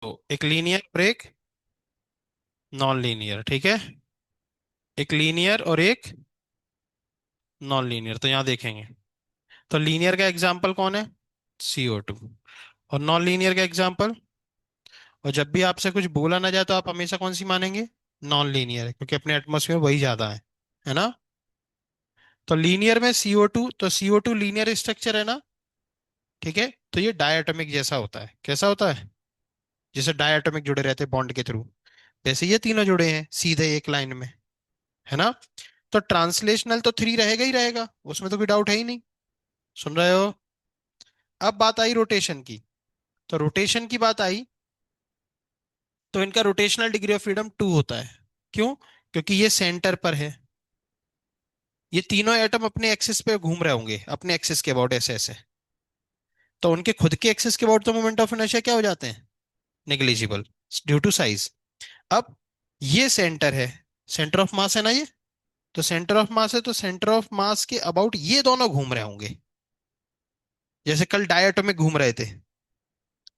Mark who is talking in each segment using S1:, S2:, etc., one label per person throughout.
S1: तो एक लीनियर और एक नॉन लीनियर, ठीक है। एक लीनियर और एक नॉन लीनियर, तो यहाँ देखेंगे। तो लीनियर का एग्जाम्पल कौन है? CO2। और नॉन लीनियर का एग्जाम्पल, और जब भी आपसे कुछ बोला ना जाए तो आप हमेशा कौन सी मानेंगे? नॉन लीनियर है, क्योंकि अपने एटमॉस्फेयर में वही ज्यादा है ना। तो लीनियर में CO2, तो CO2 लीनियर स्ट्रक्चर है ना, ठीक है। तो ये डायटोमिक जैसा होता है, कैसा होता है? जैसे डायटोमिक जुड़े रहते हैं बॉन्ड के थ्रू, वैसे ये तीनों जुड़े हैं सीधे एक लाइन में, है ना। तो ट्रांसलेशनल तो 3 रहेगा ही रहेगा, उसमें तो कोई डाउट है ही नहीं। सुन रहे हो? अब बात आई रोटेशन की। तो रोटेशन की बात आई, तो इनका रोटेशनल डिग्री ऑफ फ्रीडम 2 होता है। क्यों? क्योंकि ये सेंटर पर है। ये तीनों एटम अपने एक्सिस पे घूम रहे होंगे, अपने एक्सिस के अबाउट ऐसे ऐसे। तो उनके खुद के एक्सिस के अबाउट तो मोमेंट ऑफ इनर्शिया क्या हो जाते हैं? Negligible, due to size. अब ये सेंटर है, सेंटर ऑफ मास है ना ये। तो सेंटर ऑफ मास है, तो सेंटर ऑफ मास के अबाउट ये दोनों घूम रहे होंगे, जैसे कल डायटोमिक घूम रहे थे।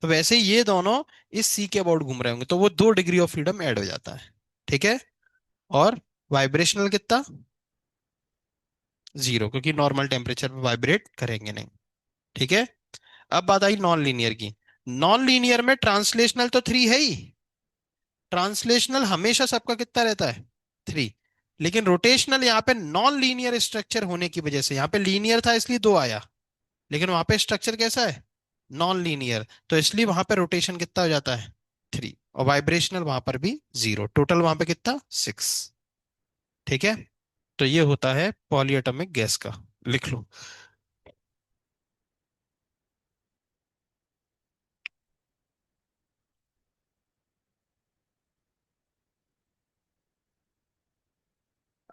S1: तो वैसे ही ये दोनों इस सी के अबाउट घूम रहे होंगे, तो वो 2 डिग्री ऑफ फ्रीडम ऐड हो जाता है, ठीक है। और वाइब्रेशनल कितना? 0, क्योंकि नॉर्मल टेम्परेचर पे वाइब्रेट करेंगे नहीं, ठीक है। अब बात आई नॉन लीनियर की। नॉन लीनियर में ट्रांसलेशनल तो 3 है ही। ट्रांसलेशनल हमेशा सबका कितना रहता है? 3। लेकिन रोटेशनल यहाँ पे नॉन लीनियर स्ट्रक्चर होने की वजह से, यहाँ पे लीनियर था इसलिए 2 आया, लेकिन वहां पे स्ट्रक्चर कैसा है? नॉन लीनियर, तो इसलिए वहां पे रोटेशन कितना हो जाता है? 3। और वाइब्रेशनल वहां पर भी 0, टोटल वहां पे कितना? 6, ठीक है। तो ये होता है पॉलीएटॉमिक गैस का। लिख लो।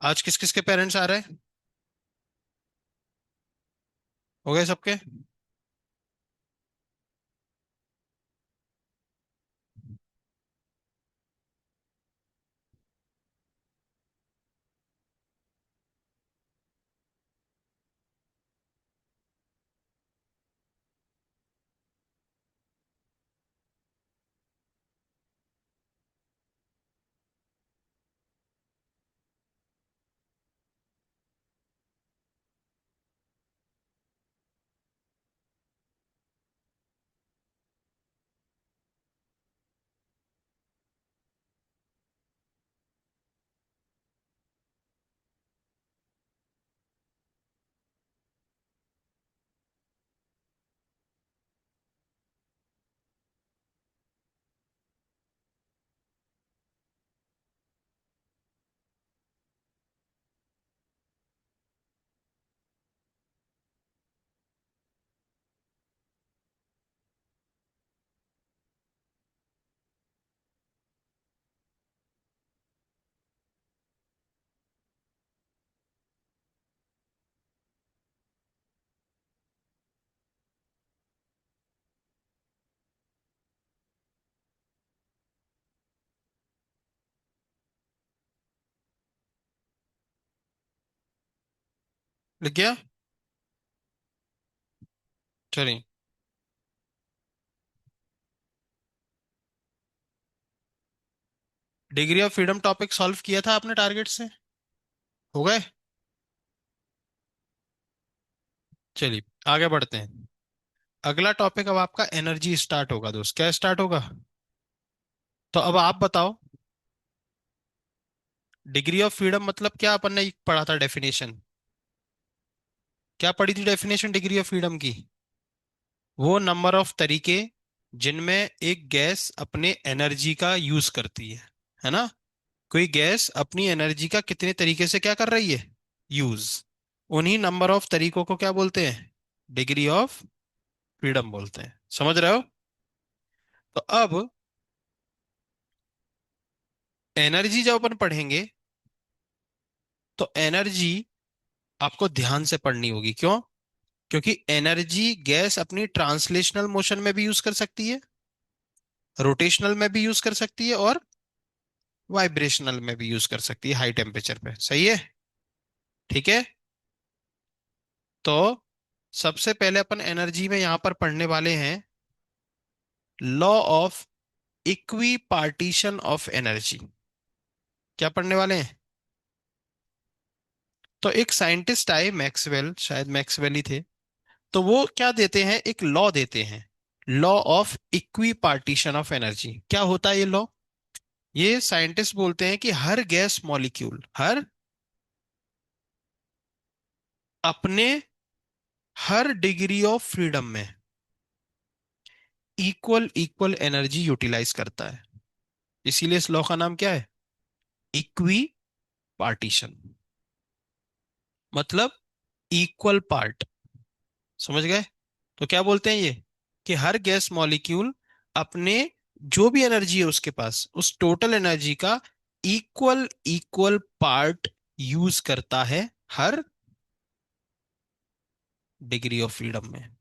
S1: आज किस किस के पेरेंट्स आ रहे हैं? हो गए सबके? लिख गया? चलिए। Degree of freedom topic solve किया था आपने टारगेट से? हो गए? चलिए, आगे बढ़ते हैं। अगला टॉपिक अब आपका एनर्जी स्टार्ट होगा दोस्त। क्या स्टार्ट होगा? तो अब आप बताओ, डिग्री ऑफ फ्रीडम मतलब क्या? अपन ने पढ़ा था डेफिनेशन, क्या पढ़ी थी डेफिनेशन डिग्री ऑफ फ्रीडम की? वो नंबर ऑफ तरीके जिनमें एक गैस अपने एनर्जी का यूज करती है ना। कोई गैस अपनी एनर्जी का कितने तरीके से क्या कर रही है? यूज। उन्हीं नंबर ऑफ तरीकों को क्या बोलते हैं? डिग्री ऑफ फ्रीडम बोलते हैं। समझ रहे हो? तो अब एनर्जी जब अपन पढ़ेंगे, तो एनर्जी आपको ध्यान से पढ़नी होगी। क्यों? क्योंकि एनर्जी गैस अपनी ट्रांसलेशनल मोशन में भी यूज कर सकती है, रोटेशनल में भी यूज कर सकती है, और वाइब्रेशनल में भी यूज कर सकती है हाई टेम्परेचर पे। सही है? ठीक है। तो सबसे पहले अपन एनर्जी में यहां पर पढ़ने वाले हैं law of equi partition of energy. क्या पढ़ने वाले हैं? तो एक साइंटिस्ट आए, मैक्सवेल, शायद मैक्सवेल ही थे। तो वो क्या देते हैं, एक लॉ देते हैं, law of equi partition of energy. क्या होता है ये लॉ? ये साइंटिस्ट बोलते हैं कि हर गैस मॉलिक्यूल, हर अपने हर डिग्री ऑफ फ्रीडम में इक्वल इक्वल एनर्जी यूटिलाइज करता है। इसीलिए इस लॉ का नाम क्या है? Equi partition. मतलब इक्वल पार्ट। समझ गए? तो क्या बोलते हैं ये, कि हर गैस मॉलिक्यूल अपने जो भी एनर्जी है उसके पास, उस टोटल एनर्जी का इक्वल इक्वल पार्ट यूज करता है हर डिग्री ऑफ फ्रीडम में।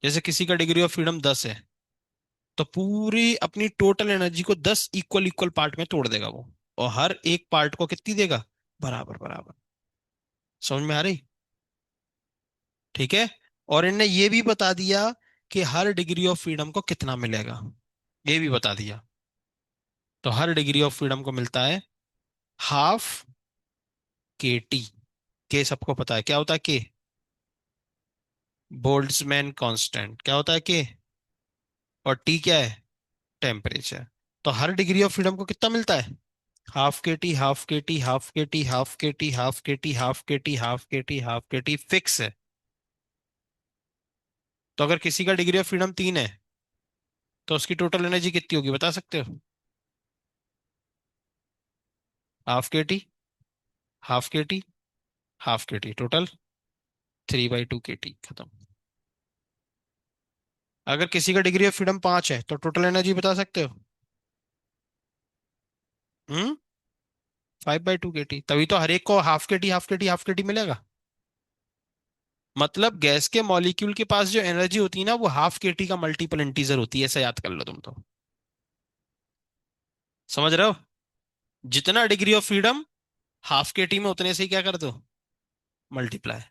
S1: जैसे किसी का डिग्री ऑफ फ्रीडम 10 है, तो पूरी अपनी टोटल एनर्जी को 10 इक्वल इक्वल पार्ट में तोड़ देगा वो, और हर एक पार्ट को कितनी देगा? बराबर बराबर। समझ में आ रही? ठीक है। और इनने ये भी बता दिया कि हर डिग्री ऑफ फ्रीडम को कितना मिलेगा, ये भी बता दिया। तो हर डिग्री ऑफ फ्रीडम को मिलता है हाफ के टी। के सबको पता है क्या होता है, के बोल्ट्जमैन कांस्टेंट। क्या होता है के? और टी क्या है? टेम्परेचर। तो हर डिग्री ऑफ फ्रीडम को कितना मिलता है? हाफ के टी, हाफ के टी, हाफ के टी, हाफ के टी, हाफ के टी, हाफ के टी, हाफ के टी, हाफ के टी, फिक्स है। तो अगर किसी का डिग्री ऑफ फ्रीडम 3 है, तो उसकी टोटल एनर्जी कितनी होगी, बता सकते हो? हाफ के टी, हाफ के टी, हाफ के टी, टोटल 3/2 के टी, खत्म। अगर किसी का डिग्री ऑफ फ्रीडम 5 है, तो टोटल एनर्जी बता सकते हो? हम्म 5/2 के टी। तभी तो हर एक को हाफ के टी, हाफ के टी, हाफ के टी मिलेगा। मतलब गैस के मॉलिक्यूल के पास जो एनर्जी होती है ना, वो हाफ के टी का मल्टीपल इंटीजर होती है, ऐसा याद कर लो तुम तो। समझ रहे हो? जितना डिग्री ऑफ फ्रीडम, हाफ के टी में उतने से ही क्या कर दो, मल्टीप्लाई,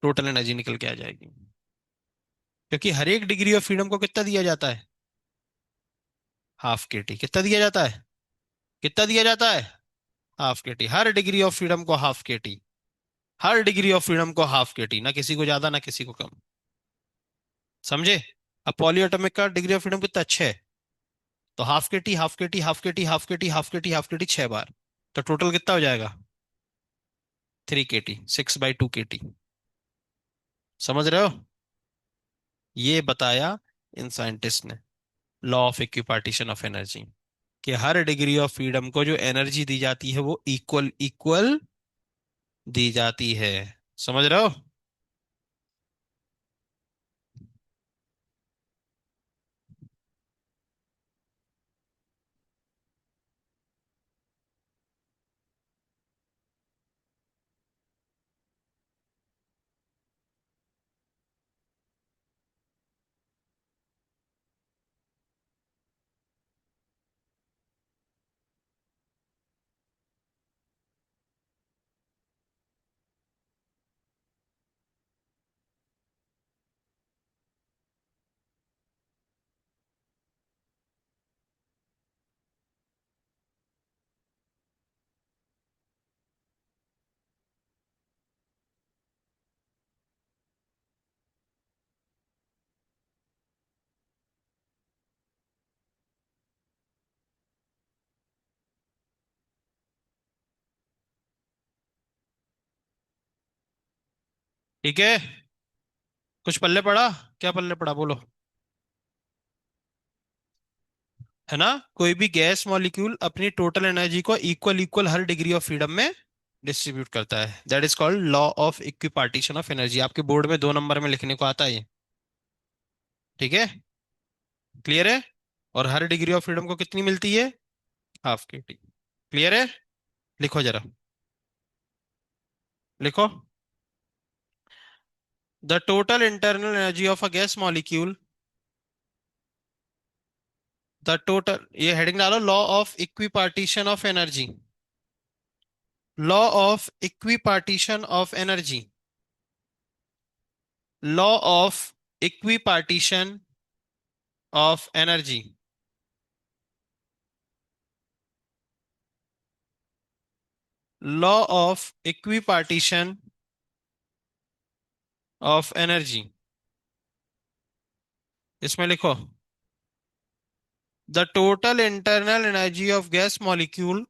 S1: टोटल एनर्जी निकल के आ जाएगी। क्योंकि हर एक डिग्री ऑफ फ्रीडम को कितना दिया जाता है? हाफ के टी। कितना दिया जाता है? कितना दिया जाता है? हाफ के T. Her degree of freedom को हाफ के T, her degree of freedom को हाफ के टी, ना किसी को ज्यादा ना किसी को कम। समझे? अब पॉली एटॉमिक का डिग्री ऑफ फ्रीडम कितना, 6। तो हाफ के टी, हाफ के टी, हाफ के टी, हाफ के टी, हाफ के टी, हाफ के टी, 6 बार। तो टोटल कितना हो जाएगा? 3 के टी, 6/2 के टी। समझ रहे हो? ये बताया इन साइंटिस्ट ने, law of equipartition of energy, कि हर डिग्री ऑफ फ्रीडम को जो एनर्जी दी जाती है वो इक्वल इक्वल दी जाती है। समझ रहे हो? ठीक है। कुछ पल्ले पड़ा? क्या पल्ले पड़ा, बोलो। है ना? कोई भी गैस मॉलिक्यूल अपनी टोटल एनर्जी को equal equal her degree of freedom में डिस्ट्रीब्यूट करता है, that is called law of equipartition of energy. आपके बोर्ड में 2 नंबर में लिखने को आता है ये। ठीक है? क्लियर है? और हर डिग्री ऑफ फ्रीडम को कितनी मिलती है? हाफ के टी। क्लियर है? लिखो जरा, लिखो। The total internal energy of a gas molecule, the total, ये हेडिंग डालो, law of equipartition of energy, law of equipartition of energy, law of equipartition of energy. Law of equipartition of energy. इसमें लिखो, the total internal energy of gas molecule,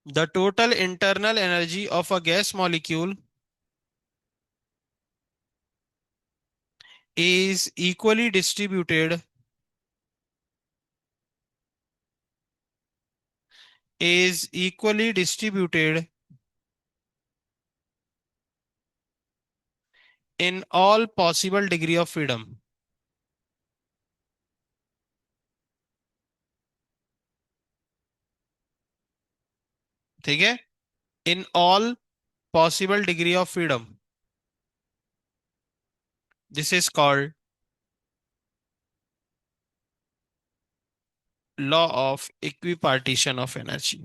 S1: the total internal energy of a gas molecule is equally distributed, is equally distributed in all possible degree of freedom। ठीक है, in all possible degree of freedom, this is called law of equipartition of energy,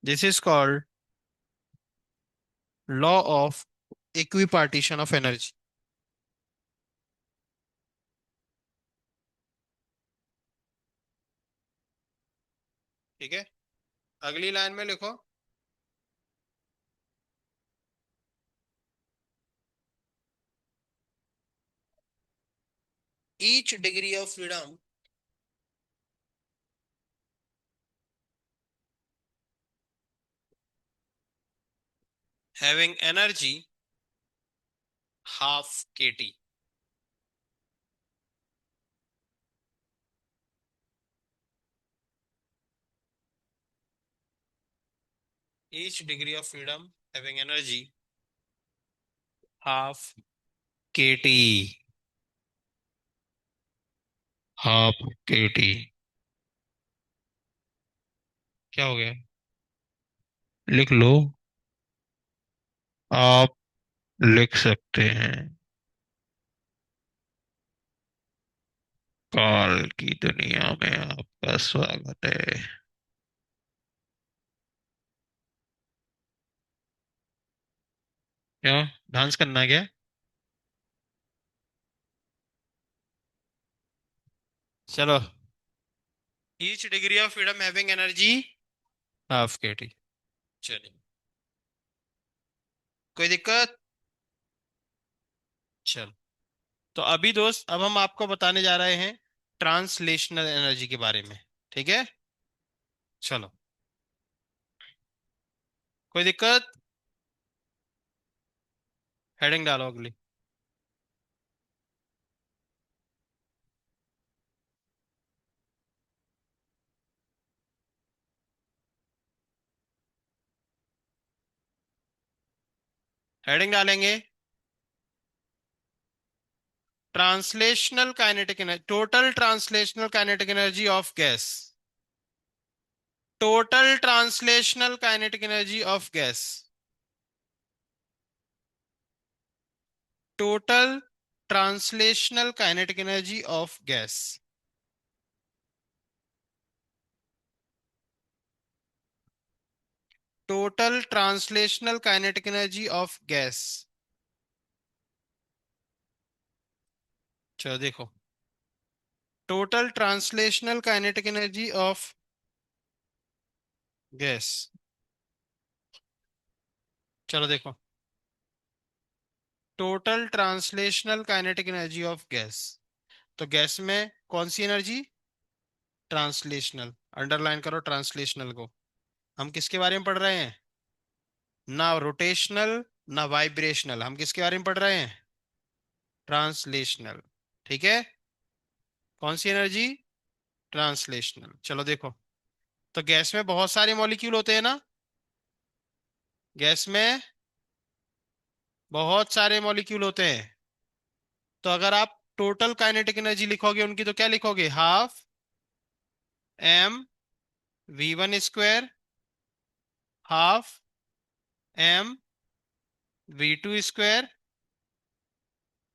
S1: this is called law of equipartition of energy. ठीक है, अगली line में लिखो, each degree of freedom having energy half kT। Each degree of freedom having energy half kT, half kT। क्या हो गया, लिख लो, आप लिख सकते हैं। काल की दुनिया में आपका स्वागत है। क्यों, डांस करना है क्या? चलो, each degree of freedom having energy half kT। चलिए, कोई दिक्कत? चलो, तो अभी दोस्त, अब हम आपको बताने जा रहे हैं ट्रांसलेशनल एनर्जी के बारे में। ठीक है, चलो, कोई दिक्कत? हेडिंग डालो अगली। हेडिंग डालेंगे, translational kinetic energy, total translational kinetic energy of gas, total translational kinetic energy of gas, total translational kinetic energy of gas, total translational kinetic energy of gas. चलो देखो, total translational kinetic energy of gas. चलो देखो, total translational kinetic energy of gas, तो gas में कौन सी energy? Translational, underline करो translational को। हम किसके बारे में पढ़ रहे हैं? ना रोटेशनल ना वाइब्रेशनल, हम किसके बारे में पढ़ रहे हैं? ट्रांसलेशनल। ठीक है, कौन सी एनर्जी? ट्रांसलेशनल। चलो देखो, तो गैस में बहुत सारे मॉलिक्यूल होते हैं ना, गैस में बहुत सारे मॉलिक्यूल होते हैं, तो अगर आप टोटल काइनेटिक एनर्जी लिखोगे उनकी, तो क्या लिखोगे? Half m v1 square, half m v2 square,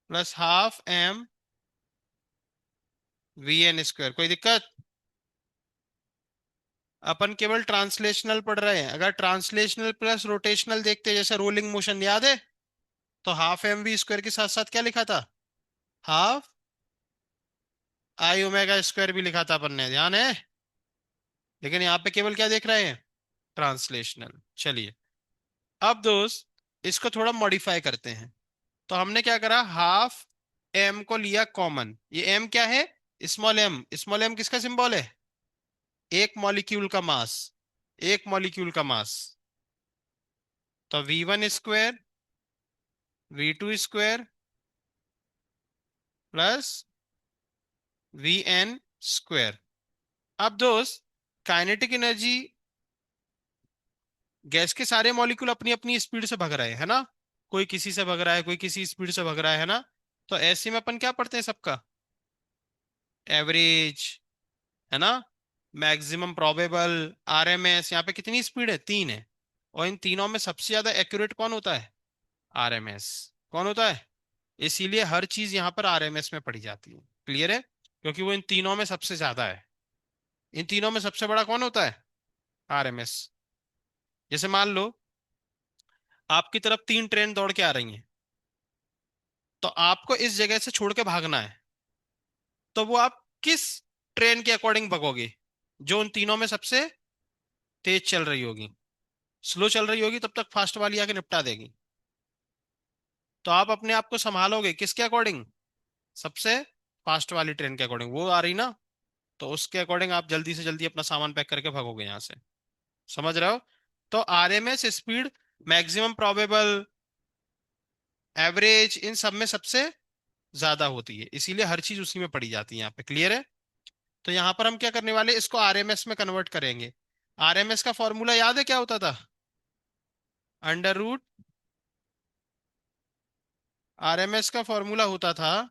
S1: plus half m v n square. कोई दिक्कत? अपन केवल ट्रांसलेशनल पढ़ रहे हैं, अगर ट्रांसलेशनल प्लस रोटेशनल देखते, जैसे रोलिंग मोशन, याद है? तो हाफ m v स्क्वायर के साथ साथ क्या लिखा था? हाफ i ओमेगा स्क्वायर भी लिखा था अपन ने, ध्यान है? लेकिन यहाँ पे केवल क्या देख रहे हैं, ट्रांसलेशनल। चलिए, अब दोस्त इसको थोड़ा मॉडिफाई करते हैं। तो हमने क्या करा, हाफ एम को लिया कॉमन। ये एम क्या है, स्मॉल एम। स्मॉल एम किसका सिंबल है, एक मॉलिक्यूल का मास, एक मॉलिक्यूल का मास। तो V1 square, V2 square plus VN square. अब दोस्त, काइनेटिक एनर्जी, गैस के सारे मॉलिक्यूल अपनी अपनी स्पीड से भग रहे हैं, है ना। कोई किसी से भग रहा है, कोई किसी स्पीड से भग रहा है ना। तो ऐसे में अपन क्या पढ़ते हैं सबका, एवरेज, है ना, मैक्सिमम प्रोबेबल, आरएमएस। यहाँ पे कितनी स्पीड है, 3 है। और इन तीनों में सबसे ज्यादा एक्यूरेट कौन होता है, आरएमएस। कौन होता है, इसीलिए हर चीज यहाँ पर आरएमएस में पढ़ी जाती है। क्लियर है, क्योंकि वो इन तीनों में सबसे ज्यादा है। इन तीनों में सबसे बड़ा कौन होता है, आरएमएस। जैसे मान लो आपकी तरफ 3 ट्रेन दौड़ के आ रही हैं, तो आपको इस जगह से छोड़ के भागना है। तो वो आप किस ट्रेन के अकॉर्डिंग भगोगे, जो उन तीनों में सबसे तेज चल रही होगी। स्लो चल रही होगी तब तक फास्ट वाली आके निपटा देगी। तो आप अपने आप को संभालोगे किसके अकॉर्डिंग, सबसे फास्ट वाली ट्रेन के अकॉर्डिंग। वो आ रही ना, तो उसके अकॉर्डिंग आप जल्दी से जल्दी अपना सामान पैक करके भागोगे यहाँ से। समझ रहे हो। तो RMS speed, maximum probable, average, इन सब में सबसे ज्यादा होती है, इसीलिए हर चीज उसी में पड़ी जाती है यहाँ पे। क्लियर है। तो यहाँ पर हम क्या करने वाले, इसको आरएमएस में कन्वर्ट करेंगे। आरएमएस का फॉर्मूला याद है क्या होता था, अंडर रूट। आरएमएस का फॉर्मूला होता था,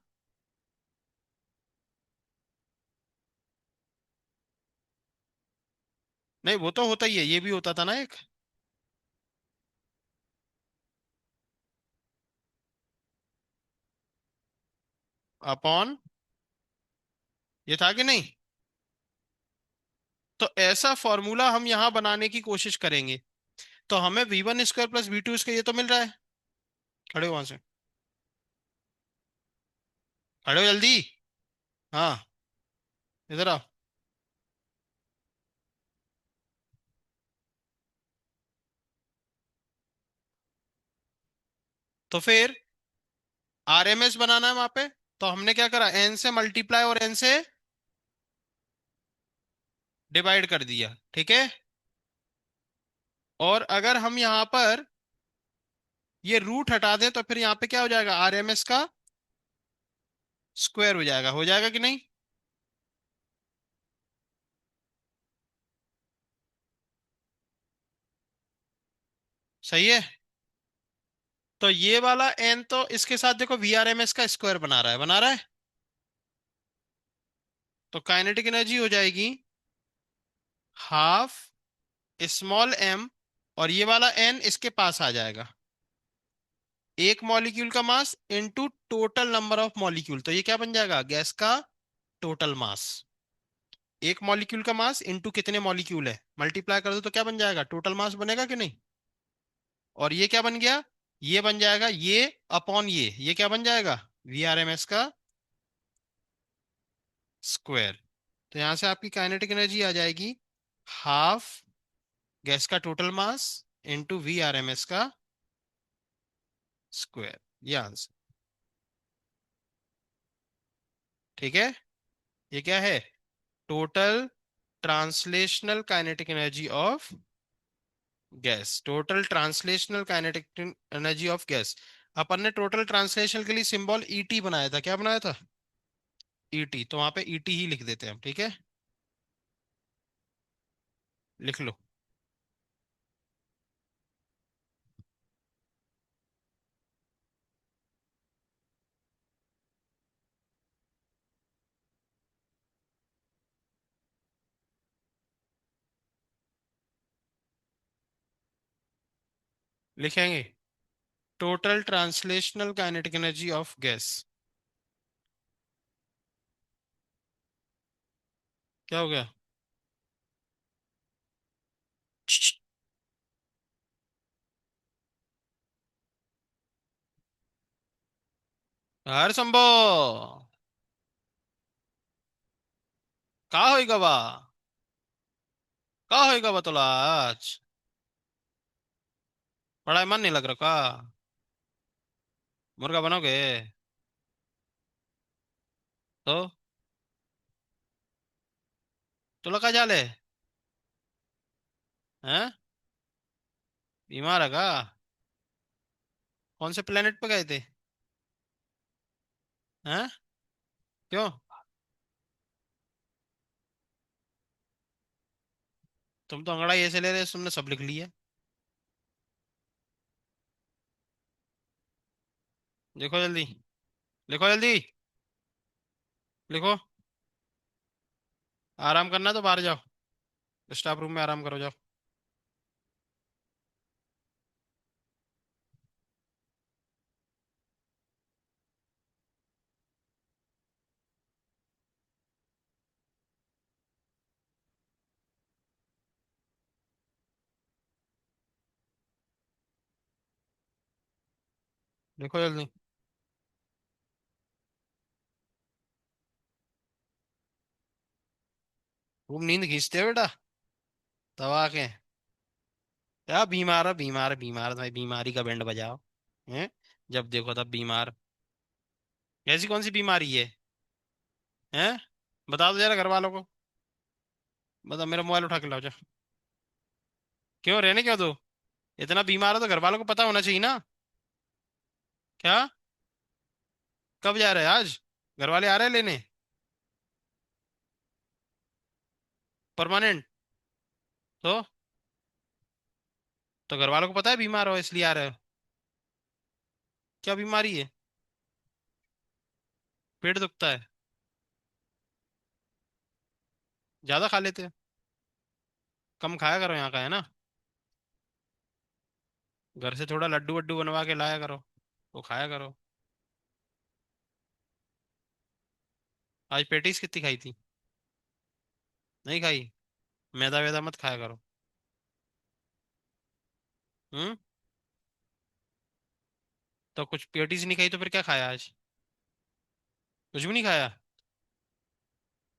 S1: नहीं वो तो होता ही है, ये भी होता था ना एक, अपॉन, ये था कि नहीं। तो ऐसा फॉर्मूला हम यहां बनाने की कोशिश करेंगे। तो हमें V1 square plus V2 square, ये तो मिल रहा है। खड़े हो वहां से, खड़े हो जल्दी। हाँ, इधर आओ। तो फिर आरएमएस बनाना है वहां पे। तो हमने क्या करा, एन से मल्टीप्लाई और एन से डिवाइड कर दिया, ठीक है। और अगर हम यहाँ पर ये रूट हटा दें, तो फिर यहाँ पे क्या हो जाएगा, आरएमएस का स्क्वायर हो जाएगा कि नहीं। सही है। तो ये वाला एन तो इसके साथ देखो VRMS का स्क्वायर बना रहा है, बना रहा है। तो काइनेटिक एनर्जी हो जाएगी हाफ स्मॉल एम, और ये वाला एन इसके पास आ जाएगा, एक मॉलिक्यूल का mass into total number of molecule. तो ये क्या बन जाएगा, गैस का टोटल मास। एक मॉलिक्यूल का मास इनटू कितने मॉलिक्यूल है, मल्टीप्लाई कर दो तो क्या बन जाएगा, टोटल मास बनेगा कि नहीं। और ये क्या बन गया, ये बन जाएगा ये अपॉन ये क्या बन जाएगा, VRMS का स्क्वायर। तो यहां से आपकी काइनेटिक एनर्जी आ जाएगी हाफ गैस का टोटल मास इनटू VRMS का स्क्वायर। ये आंसर, ठीक है। ये क्या है, total translational kinetic energy of gas, total translational kinetic energy of gas. अपन ने टोटल ट्रांसलेशन के लिए सिंबल ईटी बनाया था, क्या बनाया था, ईटी। तो वहां पे ईटी ही लिख देते हैं हम, ठीक है। लिख लो। लिखेंगे total translational kinetic energy of gas. क्या हो गया, हर संभव का होगा बा। का होएगा बतला आज? पढ़ाई मन नहीं लग रहा का? मुर्गा बनोगे? तो तो लगा जाले हैं? बीमार है का? कौन से प्लेनेट पे गए थे? हैं? क्यों? तुम तो अंगड़ाई ऐसे ले रहे तुमने सब लिख लिया। देखो जल्दी। लिखो जल्दी। लिखो। आराम करना है तो बाहर जाओ। स्टाफ रूम में आराम करो जाओ। लिखो जल्दी। खूब नींद खींचते हो बेटा? दवा के। क्या बीमार है, बीमार है, बीमार है, भाई बीमारी का बैंड बजाओ। हैं? जब देखो तब बीमार। ऐसी कौन सी बीमारी है? हैं? बता दो जरा घर वालों को। बता, मेरा मोबाइल उठा के लाओ जा। क्यों रहने क्यों दो? इतना बीमार है तो घर वालों को पता होना चाहिए ना। क्या? कब जा रहे हैं आज? घर वाले आ रहे हैं लेने? परमानेंट? तो घर वालों को पता है बीमार हो इसलिए आ रहे हो? क्या बीमारी है? पेट दुखता है? ज्यादा खा लेते हो? कम खाया करो यहाँ का, है ना? घर से थोड़ा लड्डू वड्डू बनवा के लाया करो। वो खाया करो। आज पेटीज कितनी खाई थी? नहीं खाई? मैदा वैदा मत खाया करो। हम्म। तो कुछ पेटीज नहीं खाई तो फिर क्या खाया आज? कुछ भी नहीं खाया?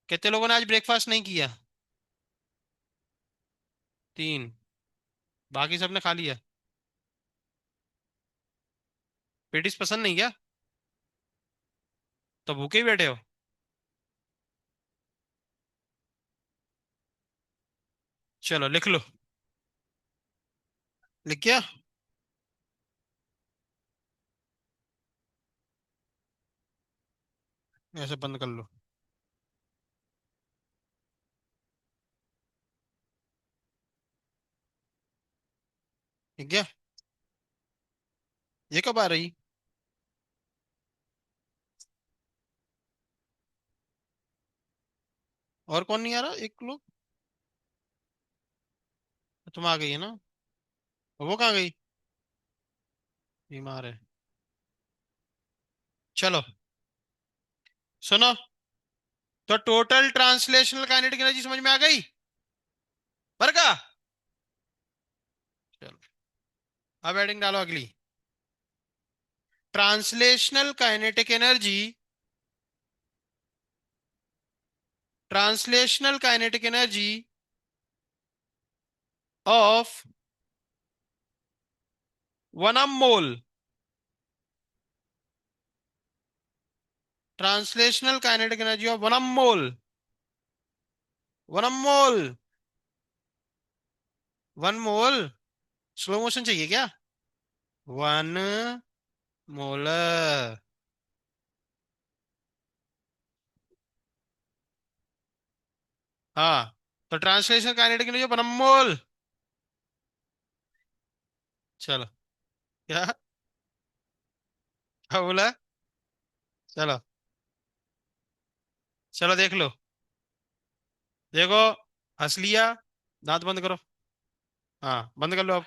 S1: कितने लोगों ने आज ब्रेकफास्ट नहीं किया? 3। बाकी सबने खा लिया? पेटीज पसंद नहीं क्या? तो भूखे ही बैठे हो? चलो लिख लो। लिख क्या? ऐसे बंद कर लो। ठीक है। ये कब आ रही? और कौन नहीं आ रहा, एक लोग? तुम आ गई है ना? वो कहाँ गई? बीमार है। चलो सुनो। तो टोटल ट्रांसलेशनल काइनेटिक एनर्जी समझ में आ गई? बरका? चलो। अब हेडिंग डालो अगली। Translational kinetic energy. Translational kinetic energy of 1 mole. Translational kinetic energy of 1 mole. 1 mole. 1 mole. Slow motion चाहिए क्या? 1 मोलर। हाँ। तो ट्रांसलेशनल काइनेटिक एनर्जी ऑफ 1 मोल। चलो। क्या? क्या बोला? चलो। चलो देख लो। देखो। हंस लिया? दांत बंद करो। हाँ बंद कर लो अब।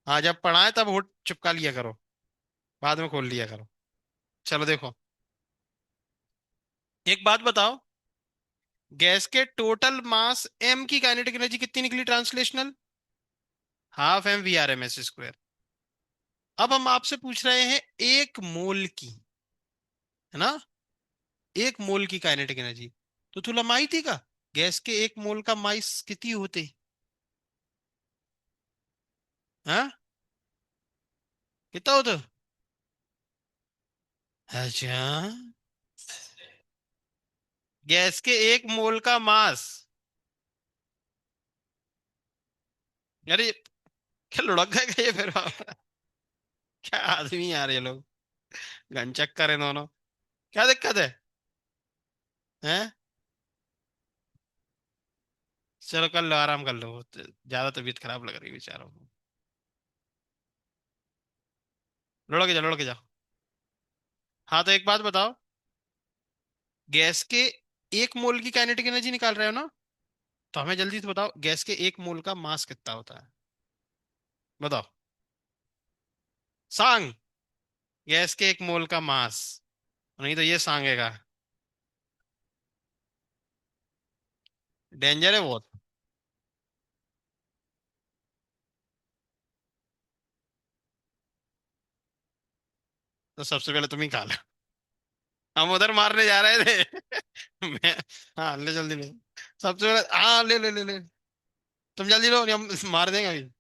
S1: हाँ जब पढ़ाए तब होठ चिपका लिया करो। बाद में खोल लिया करो। चलो देखो। एक बात बताओ। गैस के टोटल मास m की काइनेटिक एनर्जी कितनी निकली ट्रांसलेशनल? ½ mv/s²। अब हम आपसे पूछ रहे हैं 1 मोल की। है ना? 1 मोल की काइनेटिक एनर्जी। तो तू लंबाई थी का? गैस के एक मोल का माइस कितनी होते? हाँ, कितना होता? अच्छा, गैस के एक मोल का मास। अरे, क्या लुढ़क गए क्या ये फिर? क्या आदमी यार ये लोग, घनचक्कर है दोनों। क्या दिक्कत है? हैं? चलो कर लो, आराम कर लो, ज्यादा तबीयत खराब लग रही है बेचारों को। लुढ़क जाओ, लुढ़क जाओ। हाँ, तो एक बात बताओ, गैस के एक मोल की काइनेटिक एनर्जी निकाल रहे हो ना? तो हमें जल्दी से बताओ, गैस के एक मोल का मास कितना होता है? बताओ। सांग। गैस के एक मोल का मास। नहीं तो ये सांगेगा। डेंजर है बहुत। तो सबसे पहले तुम ही खा लो। हम उधर मारने जा रहे थे। मैं। हाँ, ले जल्दी ले। सबसे पहले हाँ, ले ले ले ले। तुम जल्दी लो, नहीं हम मार देंगे अभी।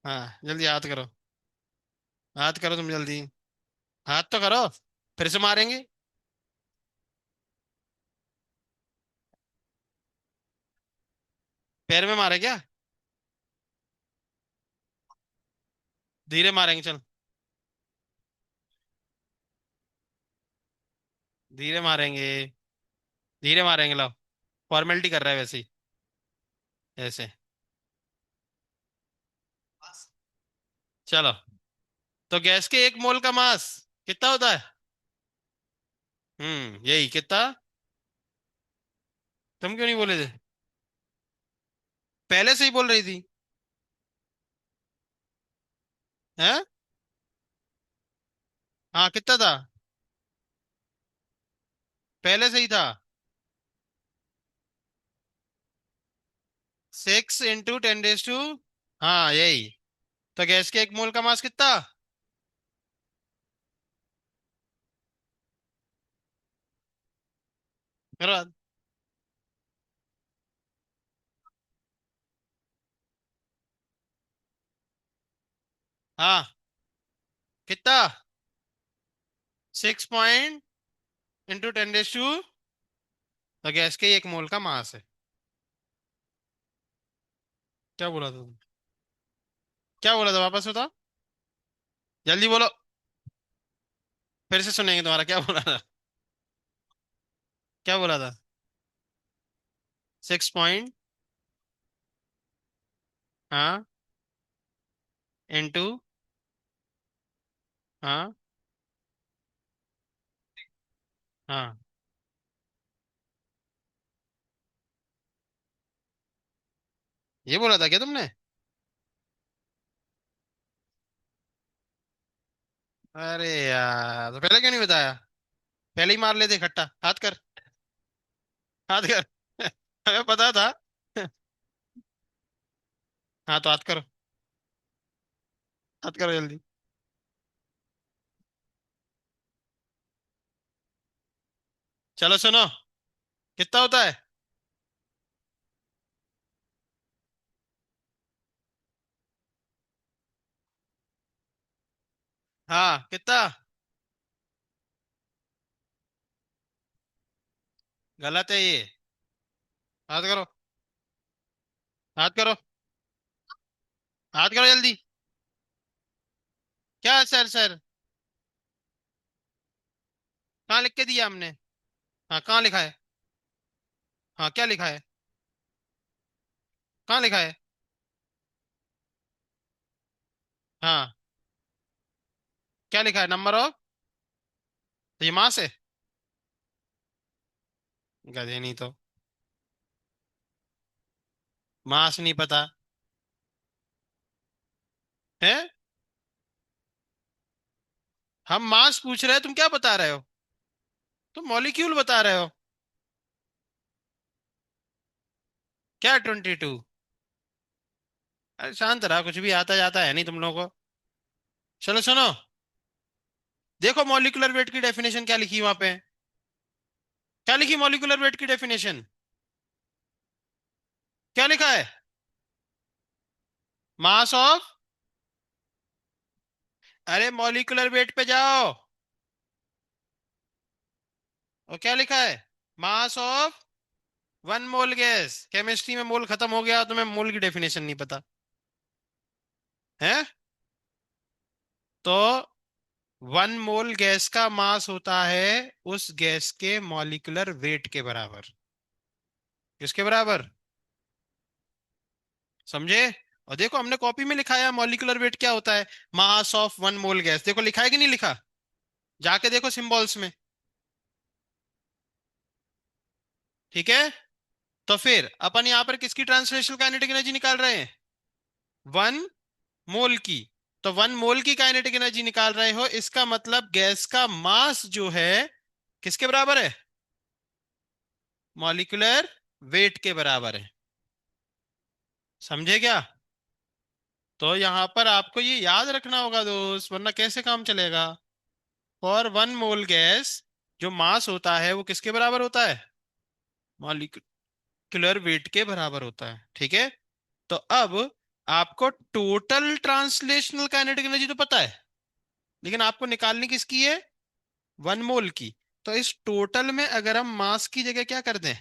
S1: हाँ, जल्दी हाथ करो। हाथ करो तुम जल्दी। हाथ तो करो। फिर से मारेंगे। पैर में मारे क्या? धीरे मारेंगे, चल। धीरे मारेंगे। धीरे मारेंगे, लो। फॉर्मेलिटी कर रहा है वैसे ही। ऐसे। चलो। तो गैस के एक मोल का मास कितना होता है? यही कितना? तुम क्यों नहीं बोले थे? पहले से ही बोल रही थी। हैं? हाँ, कितना था? पहले से ही था। 6 × 10⁻²। हाँ, यही। तो गैस के एक मोल का मास कितना? करो। हाँ, कितना? 6 × 10⁻²। तो गैस के एक मोल का मास है। क्या बोला था तुम? क्या बोला था, वापस बताओ। जल्दी बोलो। फिर से सुनेंगे तुम्हारा, क्या बोला था? क्या बोला था? 6 पॉइंट। हाँ। इंटू। हाँ। हाँ, ये बोला था क्या तुमने? अरे यार, तो पहले क्यों नहीं बताया? पहले ही मार लेते इकट्ठा, हाथ कर। हाथ कर। हमें पता था। हाँ, तो हाथ करो। हाथ करो जल्दी। चलो सुनो, कितना होता है? हाँ, कितना? गलत है ये। हाथ करो। हाथ करो। हाथ करो जल्दी। क्या सर सर? कहाँ लिख के दिया हमने? हाँ, कहाँ लिखा है? हाँ, क्या लिखा है? कहाँ लिखा है? हाँ, क्या लिखा है, नंबर ऑफ? तो ये मास है? गधे नहीं तो। मास नहीं पता? है? हम मास पूछ रहे हैं, तुम क्या बता रहे हो? तुम मॉलिक्यूल बता रहे हो। क्या 22? अरे शांत रहा, कुछ भी आता जाता है नहीं तुम लोगों को। चलो सुनो। देखो मॉलिक्यूलर वेट की डेफिनेशन क्या लिखी वहां पे, क्या लिखी मॉलिक्यूलर वेट की डेफिनेशन, क्या लिखा है? मास ऑफ, अरे मॉलिक्यूलर वेट पे जाओ, और क्या लिखा है? Mass of one mole gas. Chemistry में मोल खत्म हो गया, तुम्हें मोल की डेफिनेशन नहीं पता है? तो वन मोल गैस का मास होता है उस गैस के मॉलिक्यूलर वेट के बराबर। किसके बराबर? समझे? और देखो हमने कॉपी में लिखा है मॉलिक्यूलर वेट क्या होता है, mass of one mole gas. देखो लिखा है कि नहीं लिखा, जाके देखो सिंबल्स में। ठीक है, तो फिर अपन यहां पर किसकी ट्रांसलेशनल काइनेटिक एनर्जी निकाल रहे हैं? वन मोल की। तो वन मोल की काइनेटिक एनर्जी निकाल रहे हो, इसका मतलब गैस का मास जो है किसके बराबर है? मॉलिक्यूलर वेट के बराबर है। समझे क्या? तो यहां पर आपको ये याद रखना होगा दोस्त, वरना कैसे काम चलेगा। फॉर वन मोल गैस जो मास होता है वो किसके बराबर होता है? मॉलिक्यूलर वेट के बराबर होता है। ठीक है, तो अब आपको टोटल ट्रांसलेशनल काइनेटिक एनर्जी तो पता है, लेकिन आपको निकालनी किसकी है? वन मोल की। तो इस टोटल में अगर हम मास की जगह क्या कर दें,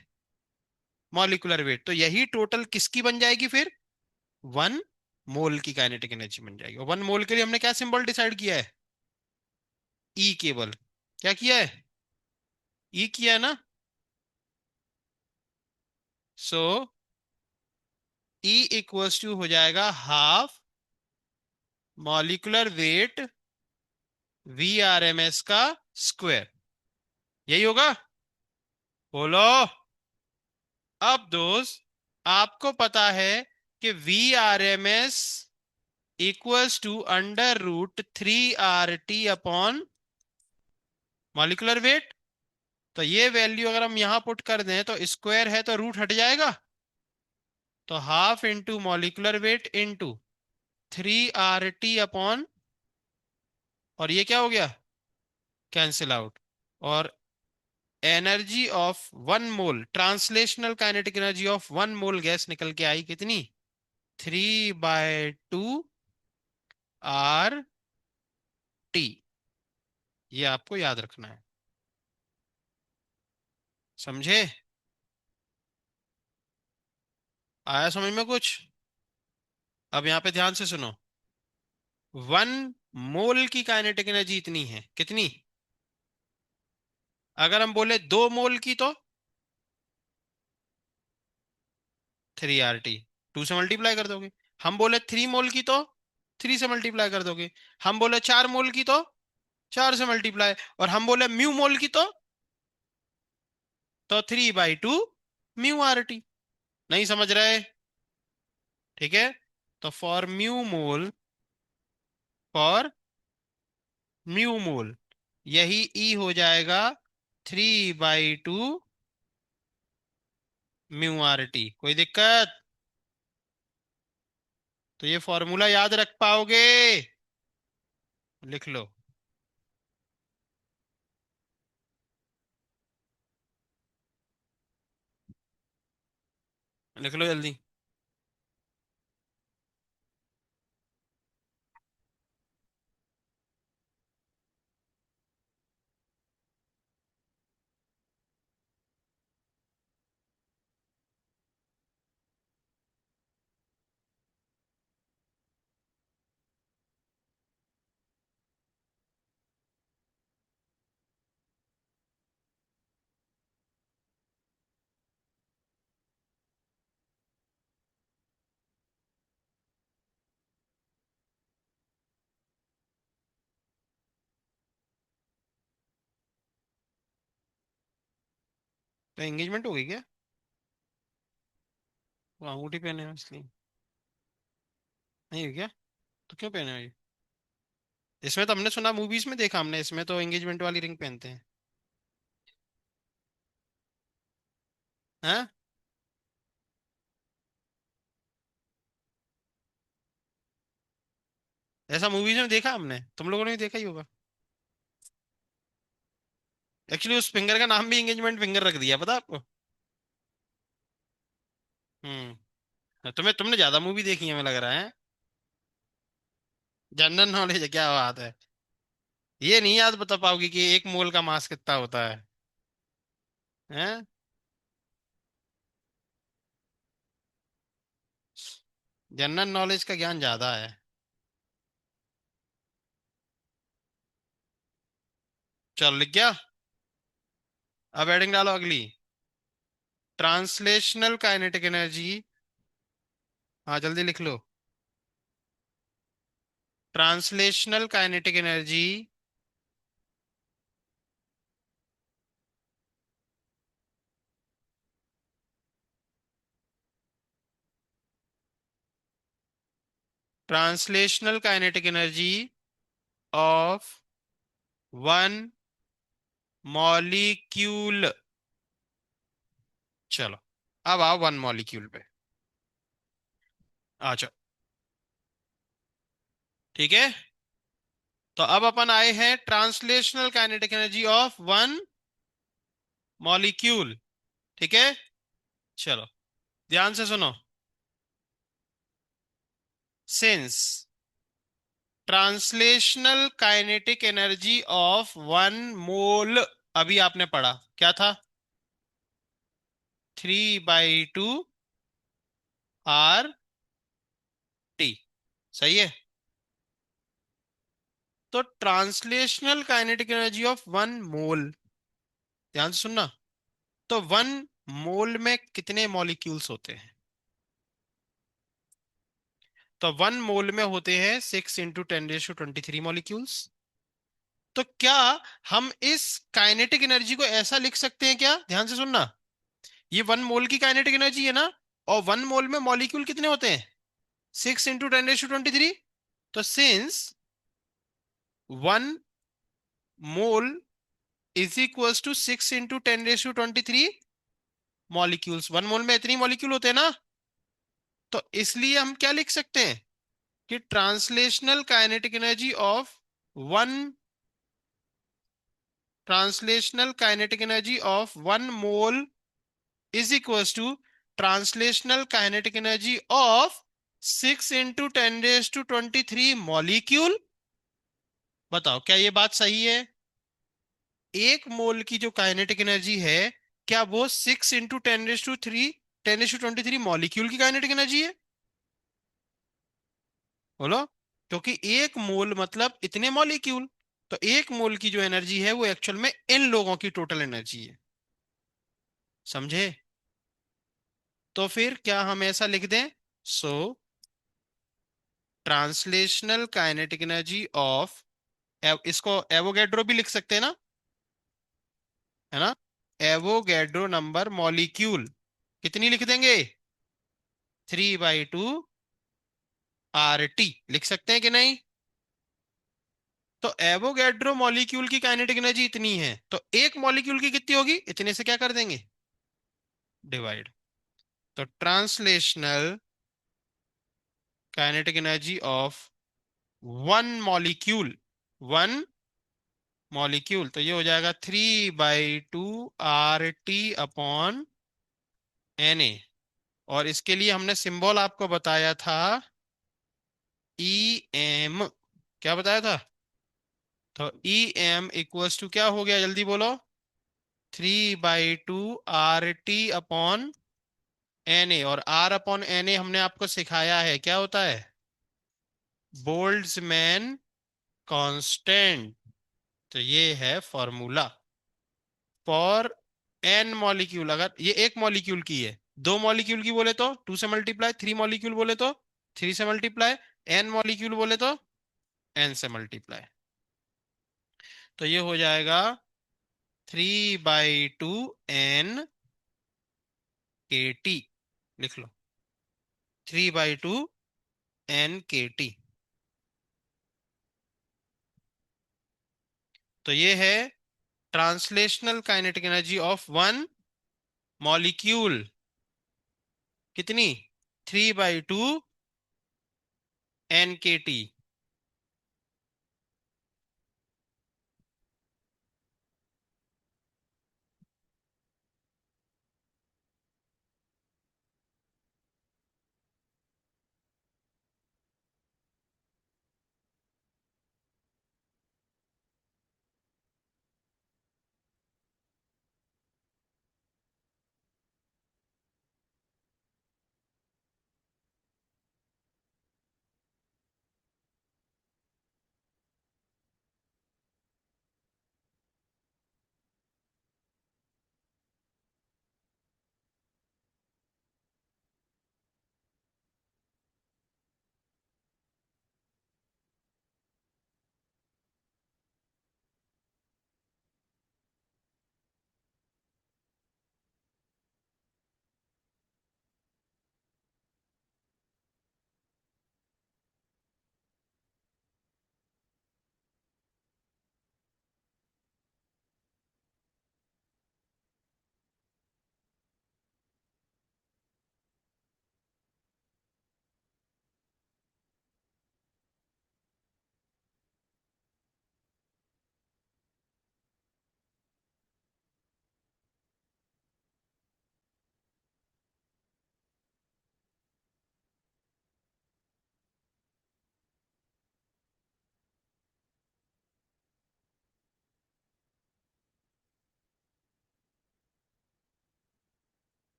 S1: मॉलिक्यूलर वेट, तो यही टोटल किसकी बन जाएगी फिर? वन मोल की काइनेटिक एनर्जी बन जाएगी। वन मोल के लिए हमने क्या सिंबल डिसाइड किया है? ई केवल। क्या किया है? ई किया है ना। सो ई इक्वल्स टू हो जाएगा half molecular weight V R M S का स्क्वायर। यही होगा, बोलो। अब दोस्त आपको पता है कि V R M S equals to under root 3 RT upon molecular weight. तो ये वैल्यू अगर हम यहां पुट कर दें तो स्क्वायर है तो रूट हट जाएगा, तो half into molecular weight into 3 RT upon, और ये क्या हो गया? Cancel out. और energy of one mole, translational kinetic energy of one mole gas निकल के आई कितनी? 3/2 RT। ये आपको याद रखना है। समझे? आया समझ में कुछ? अब यहां पे ध्यान से सुनो। वन मोल की काइनेटिक एनर्जी इतनी है, कितनी? अगर हम बोले 2 मोल की तो 3 RT, 2 से मल्टीप्लाई कर दोगे। हम बोले 3 मोल की तो 3 से मल्टीप्लाई कर दोगे। हम बोले 4 मोल की तो 4 से मल्टीप्लाई। और हम बोले म्यू मोल की तो 3/2 μ RT। नहीं समझ रहे? ठीक है, तो फॉर म्यू मोल यही ई हो जाएगा 3/2 μ RT। कोई दिक्कत? तो ये फॉर्मूला याद रख पाओगे? लिख लो, लिख लो जल्दी। तो एंगेजमेंट हो गई क्या? वो अंगूठी पहने हो इसलिए? नहीं हो क्या? तो क्यों पहने हो ये? इसमें तो हमने सुना, मूवीज में देखा हमने, इसमें तो एंगेजमेंट वाली रिंग पहनते हैं। हाँ, ऐसा मूवीज में देखा हमने, तुम लोगों ने भी देखा ही होगा। एक्चुअली उस फिंगर का नाम भी एंगेजमेंट फिंगर रख दिया, पता आपको? तुम्हें तुमने ज्यादा मूवी देखी है, हमें लग रहा है। जनरल नॉलेज है, क्या बात है। ये नहीं याद बता पाओगी कि एक मोल का मास कितना होता है? हैं? जनरल नॉलेज का ज्ञान ज्यादा है। चल लिख गया। अब हेडिंग डालो अगली। Translational kinetic energy. हाँ जल्दी लिख लो। Translational kinetic energy translational kinetic energy of one molecule. चलो, अब आओ वन मॉलिक्यूल पे। अच्छा, ठीक है। तो अब अपन आए हैं translational kinetic energy of one molecule. ठीक है। चलो, ध्यान से सुनो। Since translational kinetic energy of one मोल, अभी आपने पढ़ा क्या था? 3/2 RT। सही है। तो translational kinetic energy of one मोल, ध्यान से सुनना। तो वन मोल में कितने मॉलिक्यूल्स होते हैं? तो वन मोल में होते हैं 6 × 10⁻³ मॉलिक्यूल्स। तो क्या हम इस काइनेटिक एनर्जी को ऐसा लिख सकते हैं क्या? ध्यान से सुनना। ये वन मोल की काइनेटिक एनर्जी है ना, और वन मोल में मॉलिक्यूल कितने होते हैं? 6 × 10⁻23। तो since one mole is equals to 6 × 10⁻23 molecules, one mole में इतनी मॉलिक्यूल होते हैं ना, तो इसलिए हम क्या लिख सकते हैं कि translational kinetic energy of one translational kinetic energy of one mole is equals to translational kinetic energy of 6 × 10⁻23 molecule. बताओ क्या ये बात सही है? एक मोल की जो काइनेटिक एनर्जी है, क्या वो 6 × 10⁻³ मॉलिक्यूल की काइनेटिक एनर्जी है? बोलो। क्योंकि एक मोल मतलब इतने मॉलिक्यूल। तो एक मोल की जो एनर्जी है वो एक्चुअल में इन लोगों की टोटल एनर्जी है। समझे? तो फिर क्या हम ऐसा लिख दें? सो ट्रांसलेशनल काइनेटिक एनर्जी ऑफ, इसको एवोगैड्रो भी लिख सकते हैं ना, है ना? एवोगैड्रो नंबर मॉलिक्यूल कितनी लिख देंगे? 3/2 RT लिख सकते हैं कि नहीं? तो एवोगैड्रो मॉलिक्यूल की काइनेटिक एनर्जी इतनी है, तो एक मॉलिक्यूल की कितनी होगी? इतने से क्या कर देंगे? डिवाइड। तो translational kinetic energy of one molecule, one molecule, तो ये हो जाएगा 3/2 RT/Na। और इसके लिए हमने सिंबल आपको बताया था EM। क्या बताया था? तो EM इक्वल्स टू क्या हो गया, जल्दी बोलो। 3/2 RT/Na। और R/Na हमने आपको सिखाया है क्या होता है? Boltzmann constant. तो ये है फॉर्मूला फॉर एन मॉलिक्यूल। अगर ये एक मॉलिक्यूल की है, दो मॉलिक्यूल की बोले तो 2 से मल्टीप्लाई, 3 मॉलिक्यूल बोले तो 3 से मल्टीप्लाई, एन मॉलिक्यूल बोले तो n से मल्टीप्लाई। तो ये हो जाएगा 3/2 NKT। लिख लो, 3/2 NKT। तो ये है translational kinetic energy of one molecule. कितनी? 3/2 NKT।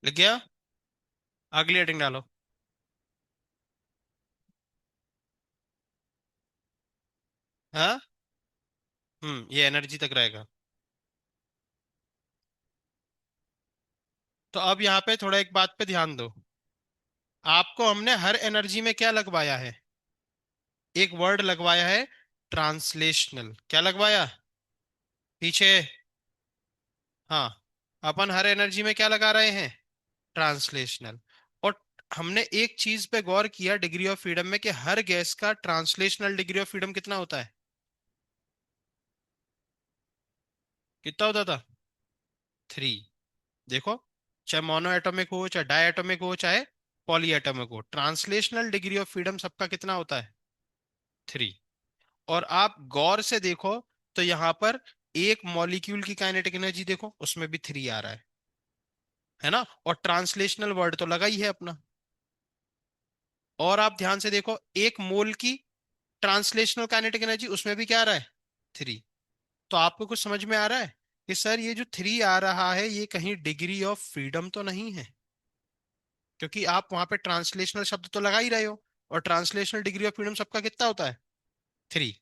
S1: लिख गया? अगली हेडिंग डालो। हाँ। ये एनर्जी तक रहेगा। तो अब यहाँ पे थोड़ा एक बात पे ध्यान दो। आपको हमने हर एनर्जी में क्या लगवाया है? एक वर्ड लगवाया है, ट्रांसलेशनल। क्या लगवाया? पीछे। हाँ। अपन हर एनर्जी में क्या लगा रहे हैं? ट्रांसलेशनल। और हमने एक चीज पे गौर किया डिग्री ऑफ फ्रीडम में, कि हर गैस का ट्रांसलेशनल डिग्री ऑफ फ्रीडम कितना होता है? कितना होता था? 3। देखो, चाहे मोनो एटॉमिक हो, चाहे डाई एटॉमिक हो, चाहे पॉली एटॉमिक हो, ट्रांसलेशनल डिग्री ऑफ फ्रीडम सबका कितना होता है? 3। और आप गौर से देखो, तो यहां पर एक मॉलिक्यूल की काइनेटिक एनर्जी देखो, उसमें भी 3 आ रहा है ना? और ट्रांसलेशनल वर्ड तो लगा ही है अपना। और आप ध्यान से देखो, एक मोल की ट्रांसलेशनल काइनेटिक एनर्जी, उसमें भी क्या आ रहा है? 3। तो आपको कुछ समझ में आ रहा है कि सर ये जो 3 आ रहा है, ये कहीं डिग्री ऑफ फ्रीडम तो नहीं है? क्योंकि आप वहां पे ट्रांसलेशनल शब्द तो लगा ही रहे हो, और ट्रांसलेशनल डिग्री ऑफ फ्रीडम सबका कितना होता है? 3।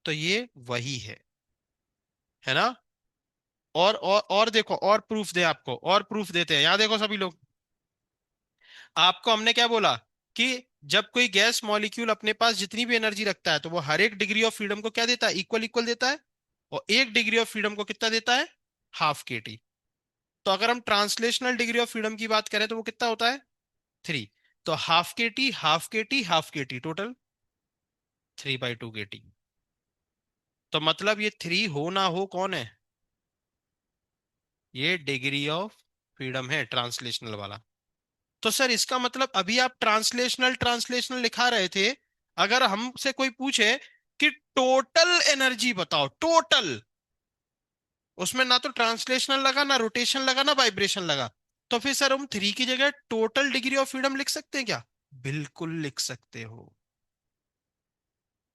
S1: तो ये वही है ना? और देखो, और प्रूफ दे आपको, और प्रूफ देते हैं। यहां देखो सभी लोग, आपको हमने क्या बोला? कि जब कोई गैस मॉलिक्यूल अपने पास जितनी भी एनर्जी रखता है, तो वो हर एक डिग्री ऑफ फ्रीडम को क्या देता है? इक्वल इक्वल देता है। और एक डिग्री ऑफ फ्रीडम को कितना देता है? हाफ के टी। तो अगर हम ट्रांसलेशनल डिग्री ऑफ फ्रीडम की बात करें, तो वो कितना होता है? 3। तो हाफ के टी, हाफ के टी, हाफ के टी, टोटल 3/2 के टी। तो मतलब ये 3 हो ना हो, कौन है? ये डिग्री ऑफ फ्रीडम है, ट्रांसलेशनल वाला। तो सर इसका मतलब, अभी आप ट्रांसलेशनल ट्रांसलेशनल लिखा रहे थे, अगर हमसे कोई पूछे कि टोटल एनर्जी बताओ, टोटल, उसमें ना तो ट्रांसलेशनल लगा, ना रोटेशन लगा, ना वाइब्रेशन लगा, तो फिर सर हम 3 की जगह टोटल डिग्री ऑफ फ्रीडम लिख सकते हैं क्या? बिल्कुल लिख सकते हो।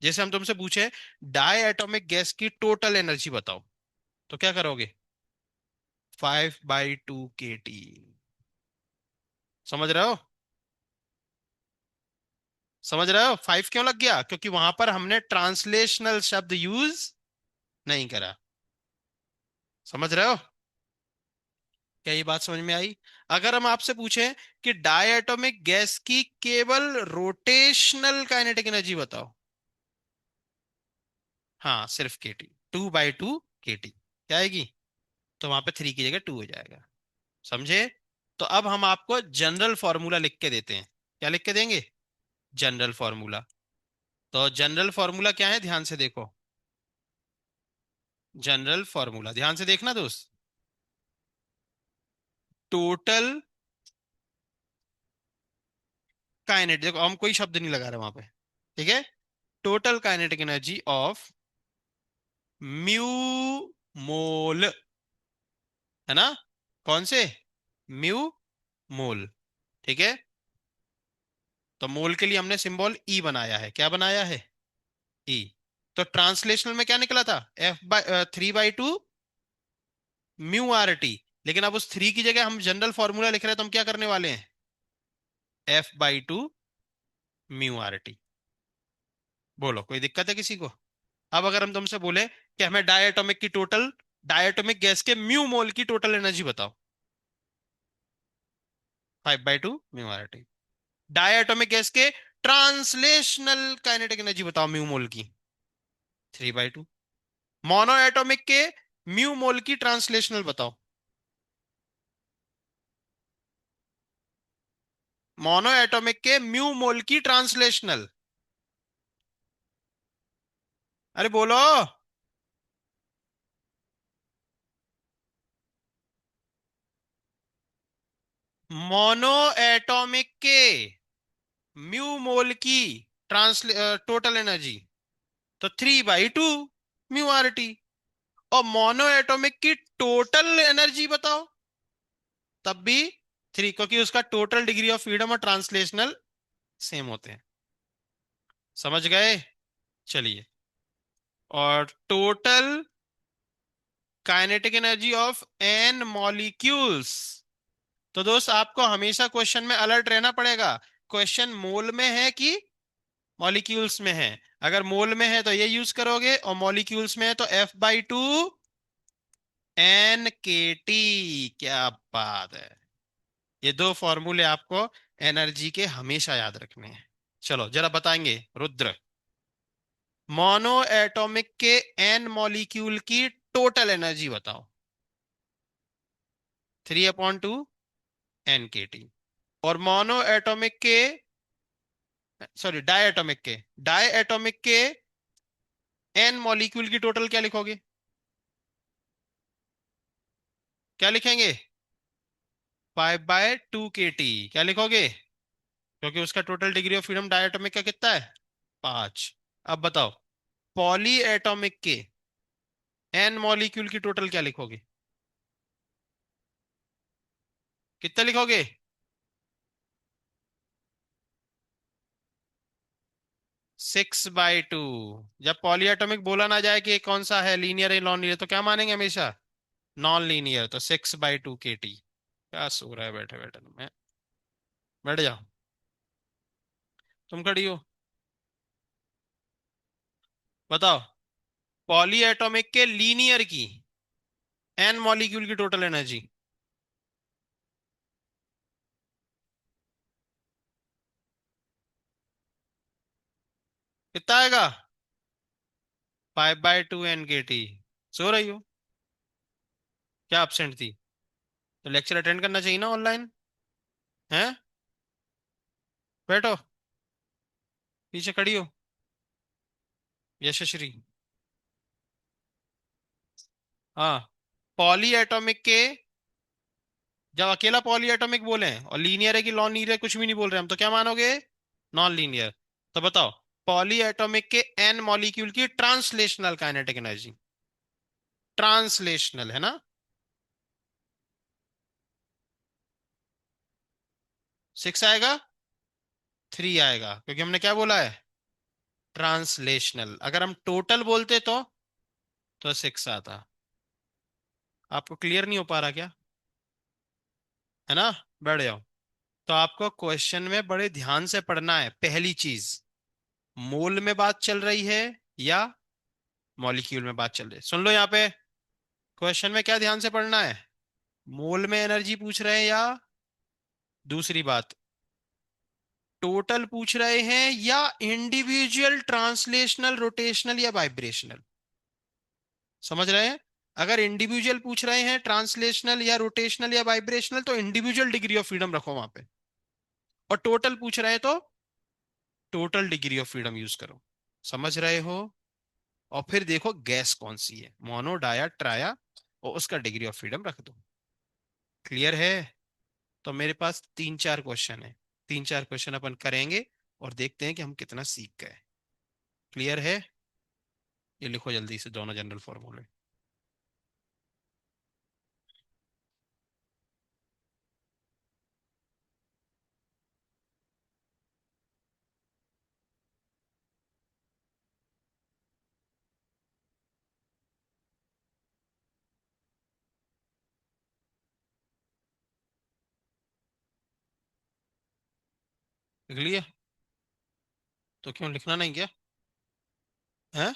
S1: जैसे हम तुमसे पूछे, डाई एटॉमिक गैस की टोटल एनर्जी बताओ, तो क्या करोगे? 5/2 के टी। समझ रहे हो? समझ रहे हो 5 क्यों लग गया? क्योंकि वहां पर हमने ट्रांसलेशनल शब्द यूज नहीं करा। समझ रहे हो? क्या ये बात समझ में आई? अगर हम आपसे पूछें कि डायटोमिक गैस की केवल रोटेशनल काइनेटिक एनर्जी बताओ, हाँ सिर्फ केटी, 2/2 केटी, क्या आएगी? तो वहां पे 3 की जगह 2 हो जाएगा। समझे? तो अब हम आपको जनरल फॉर्मूला लिख के देते हैं। क्या लिख के देंगे? General formula. तो जनरल फॉर्मूला क्या है, ध्यान से देखो। जनरल फॉर्मूला ध्यान से देखना दोस्त। टोटल काइनेट, देखो हम कोई शब्द नहीं लगा रहे वहां पे, ठीक है? Total kinetic energy of mu mole, है ना? कौन से? Mu mole. ठीक है? तो मोल के लिए हमने सिंबल ई बनाया है। क्या बनाया है? ई। तो ट्रांसलेशनल में क्या निकला था? F/3/2 mu R T. लेकिन अब उस 3 की जगह हम जनरल फॉर्मूला लिख रहे हैं, तो हम क्या करने वाले हैं? F/2 mu R T. बोलो, कोई दिक्कत है किसी को? अब अगर हम तुमसे बोले कि हमें डायटोमिक की टोटल, डायटोमिक गैस के म्यू मोल की टोटल एनर्जी बताओ, 5/2 mu R T. Diatomic gas के ट्रांसलेशनल काइनेटिक एनर्जी बताओ म्यू मोल की, 3/2। मोनो एटोमिक के म्यू मोल की ट्रांसलेशनल बताओ। मोनो एटोमिक के म्यू मोल की ट्रांसलेशनल। अरे बोलो। मोनो एटोमिक के म्यू मोल की ट्रांसले टोटल एनर्जी, तो 3/2 म्यू आर टी। और मोनो एटोमिक की टोटल एनर्जी बताओ, तब भी 3, क्योंकि उसका टोटल डिग्री ऑफ फ्रीडम और ट्रांसलेशनल सेम होते हैं। समझ गए? चलिए। और total kinetic energy of N molecules तो दोस्त आपको हमेशा क्वेश्चन में अलर्ट रहना पड़ेगा। क्वेश्चन मोल में है कि मॉलिक्यूल्स में है। अगर मोल में है तो ये यूज करोगे, और मॉलिक्यूल्स में है तो F/2 NKT। क्या बात है। ये दो फॉर्मूले आपको एनर्जी के हमेशा याद रखने हैं। चलो जरा बताएंगे रुद्र, मोनो एटॉमिक के एन मॉलिक्यूल की टोटल एनर्जी बताओ। 3/2 NKT। और मोनो एटॉमिक के, सॉरी डाई एटॉमिक के, डाई एटॉमिक के एन मॉलिक्यूल की टोटल क्या लिखोगे? क्या लिखेंगे? 5/2 KT। क्या लिखोगे? क्योंकि उसका total degree of freedom diatomic का कितना है? 5। अब बताओ, पॉली एटॉमिक के एन मॉलिक्यूल की टोटल क्या लिखोगे? कितना लिखोगे? 6/2। जब पॉली एटॉमिक बोला ना जाए कि ये कौन सा है, लीनियर है नॉन लीनियर, तो क्या मानेंगे हमेशा? Non linear. तो 6/2 KT। क्या सो रहा है बैठे बैठे तुम्हें? बैठ जाओ। तुम खड़ी हो। बताओ, पॉली एटॉमिक के लीनियर की एन मॉलिक्यूल की टोटल एनर्जी कितना आएगा? 5/2 NKT। सो रही हो? क्या एब्सेंट थी? तो लेक्चर अटेंड करना चाहिए ना ऑनलाइन। हैं? बैठो। पीछे खड़ी हो। यशस्वी। हाँ। पॉली एटॉमिक के, जब अकेला पॉली एटॉमिक बोले और लीनियर है कि नॉन लीनियर कुछ भी नहीं बोल रहे हम, तो क्या मानोगे? Non linear. तो बताओ, पॉली एटॉमिक के एन मॉलिक्यूल की ट्रांसलेशनल काइनेटिक एनर्जी। ट्रांसलेशनल है ना? 6 आएगा? 3 आएगा, क्योंकि हमने क्या बोला है? ट्रांसलेशनल। अगर हम टोटल बोलते तो 6 आता। आपको क्लियर नहीं हो पा रहा क्या? है ना? बैठ जाओ। तो आपको क्वेश्चन में बड़े ध्यान से पढ़ना है। पहली चीज, मोल में बात चल रही है या मॉलिक्यूल में बात चल रही है? सुन लो यहाँ पे, क्वेश्चन में क्या ध्यान से पढ़ना है? मोल में एनर्जी पूछ रहे हैं या दूसरी बात टोटल पूछ रहे हैं, या इंडिविजुअल ट्रांसलेशनल रोटेशनल या वाइब्रेशनल? समझ रहे हैं? अगर इंडिविजुअल पूछ रहे हैं, ट्रांसलेशनल या रोटेशनल या वाइब्रेशनल, तो इंडिविजुअल डिग्री ऑफ फ्रीडम रखो वहां पे। और टोटल पूछ रहे हैं तो total degree of freedom use करो। समझ रहे हो? और फिर देखो गैस कौन सी है, मोनो डाया ट्राया, और उसका डिग्री ऑफ फ्रीडम रख दो। क्लियर है? तो मेरे पास 3 4 क्वेश्चन है। 3 4 क्वेश्चन अपन करेंगे और देखते हैं कि हम कितना सीख गए। क्लियर है? ये लिखो जल्दी से दोनों जनरल फॉर्मूले। लिख लिया? तो क्यों लिखना नहीं क्या? है?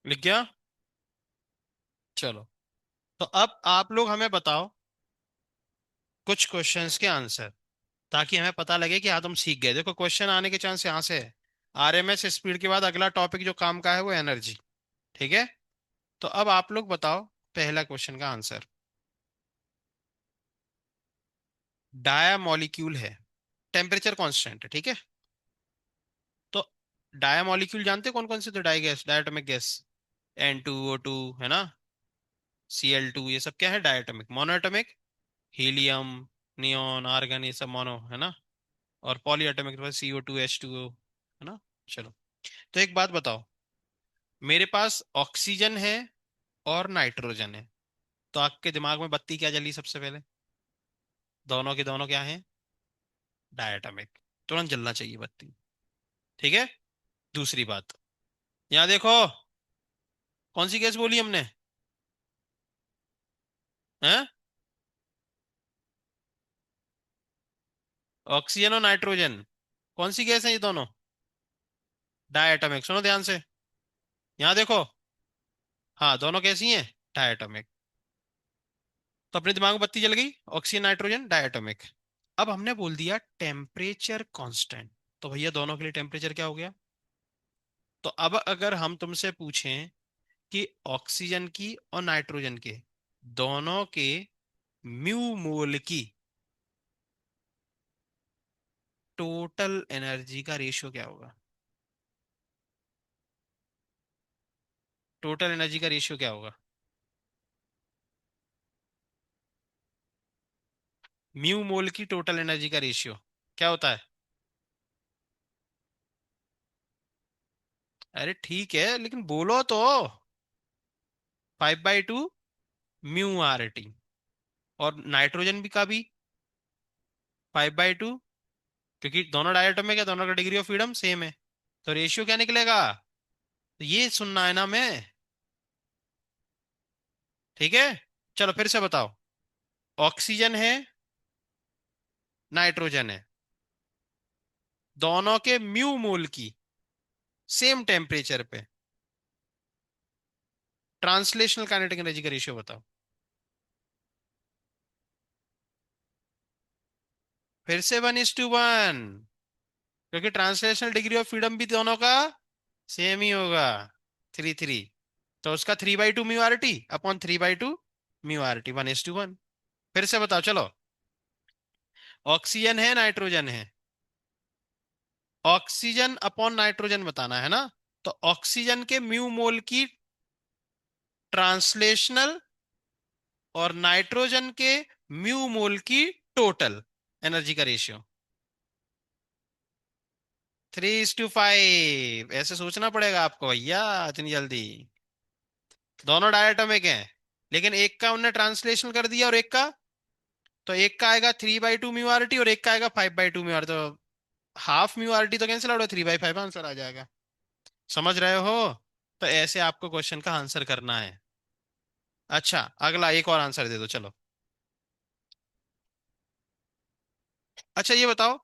S1: लिख गया? चलो, तो अब आप लोग हमें बताओ कुछ क्वेश्चंस के आंसर, ताकि हमें पता लगे कि हाँ तुम सीख गए। देखो क्वेश्चन आने के चांस यहाँ से है। आरएमएस स्पीड के बाद अगला टॉपिक जो काम का है वो एनर्जी। ठीक है। तो अब आप लोग बताओ पहला क्वेश्चन का आंसर। डाया मॉलिक्यूल है, टेम्परेचर कांस्टेंट है, ठीक है। तो डाया मॉलिक्यूल जानते कौन कौन से? तो die gas, diatomic gas, N2O2 है ना, Cl2, ये सब क्या है? Diatomic. Monoatomic, helium, neon, argon, ये सब मोनो है ना। और पॉलीएटोमिक CO2 H2O है ना। चलो, तो एक बात बताओ, मेरे पास ऑक्सीजन है और नाइट्रोजन है, तो आपके दिमाग में बत्ती क्या जली सबसे पहले? दोनों के दोनों क्या हैं? डायटोमिक। तुरंत जलना चाहिए बत्ती। ठीक है। दूसरी बात, यहाँ देखो, कौन सी गैस बोली हमने? हैं? ऑक्सीजन और नाइट्रोजन। कौन सी गैस है ये दोनों? डायटोमिक। सुनो ध्यान से, यहाँ देखो। हाँ, दोनों कैसी हैं? डायटोमिक। तो अपने दिमाग में बत्ती जल गई, ऑक्सीजन नाइट्रोजन डायटोमिक। अब हमने बोल दिया टेम्परेचर कांस्टेंट, तो भैया दोनों के लिए टेम्परेचर क्या हो गया? तो अब अगर हम तुमसे पूछें कि ऑक्सीजन की और नाइट्रोजन के दोनों के म्यू मोल की टोटल एनर्जी का रेशियो क्या होगा? टोटल एनर्जी का रेशियो क्या होगा? म्यू मोल की टोटल एनर्जी का रेशियो क्या होता है? अरे ठीक है, लेकिन बोलो तो। 5/2 μRT। और नाइट्रोजन भी का भी 5/2, क्योंकि दोनों डायटोमिक है, दोनों का डिग्री ऑफ फ्रीडम सेम है। तो रेशियो क्या निकलेगा? तो ये सुनना है ना मैं। ठीक है। चलो फिर से बताओ, ऑक्सीजन है, नाइट्रोजन है, दोनों के म्यू मोल की सेम टेम्परेचर पे ट्रांसलेशनल काइनेटिक एनर्जी का रेशियो बताओ। फिर से 1:1, क्योंकि ट्रांसलेशनल डिग्री ऑफ फ्रीडम भी दोनों का सेम ही होगा, 3:3। तो उसका 3/2 μRT अपॉन 3/2 μRT, 1:1। फिर से बताओ चलो, ऑक्सीजन है, नाइट्रोजन है, ऑक्सीजन अपॉन नाइट्रोजन बताना है ना। तो ऑक्सीजन के म्यू मोल की ट्रांसलेशनल और नाइट्रोजन के म्यू मोल की टोटल एनर्जी का रेशियो 3:5। ऐसे सोचना पड़ेगा आपको भैया इतनी जल्दी। दोनों डायटोमिक हैं, लेकिन एक का उनने ट्रांसलेशन कर दिया और एक का, तो एक का आएगा 3/2 μRT और एक का आएगा 5/2 μRT। तो हाफ μRT तो कैंसिल आउट है, 3/5 आंसर आ जाएगा। समझ रहे हो? तो ऐसे आपको क्वेश्चन का आंसर करना है। अच्छा, अगला एक और आंसर दे दो चलो। अच्छा ये बताओ,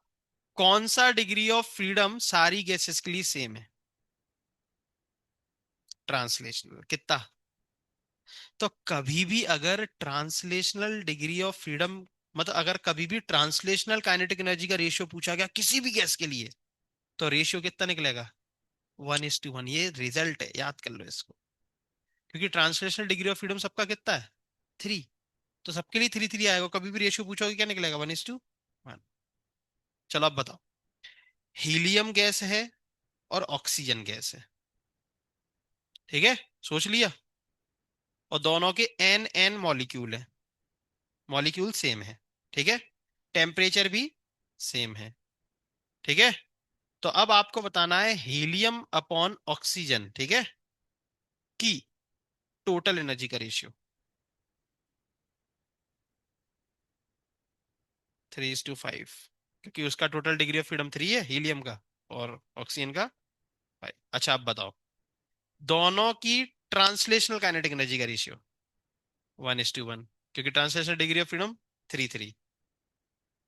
S1: कौन सा डिग्री ऑफ फ्रीडम सारी गैसेस के लिए सेम है? ट्रांसलेशनल कितना? तो कभी भी अगर ट्रांसलेशनल डिग्री ऑफ फ्रीडम, मतलब अगर कभी भी ट्रांसलेशनल काइनेटिक एनर्जी का रेशियो पूछा गया किसी भी गैस के लिए, तो रेशियो कितना निकलेगा? 1:1। ये रिजल्ट है, याद कर लो इसको। क्योंकि ट्रांसलेशनल डिग्री ऑफ फ्रीडम सबका कितना है? 3। तो सबके लिए 3:3 आएगा। कभी भी रेशियो पूछोगे क्या निकलेगा? 1:1। चलो अब बताओ, हीलियम गैस है और ऑक्सीजन गैस है, ठीक है, सोच लिया। और दोनों के N मॉलिक्यूल है, मॉलिक्यूल सेम है, ठीक है, टेम्परेचर भी सेम है, ठीक है। तो अब आपको बताना है हीलियम अपॉन ऑक्सीजन, ठीक है, की टोटल एनर्जी का रेशियो। 3:5, क्योंकि उसका टोटल डिग्री ऑफ फ्रीडम 3 है हीलियम का, और ऑक्सीजन का 5। अच्छा अब बताओ, दोनों की ट्रांसलेशनल काइनेटिक एनर्जी का रेशियो 1:1, क्योंकि ट्रांसलेशनल डिग्री ऑफ फ्रीडम 3:3।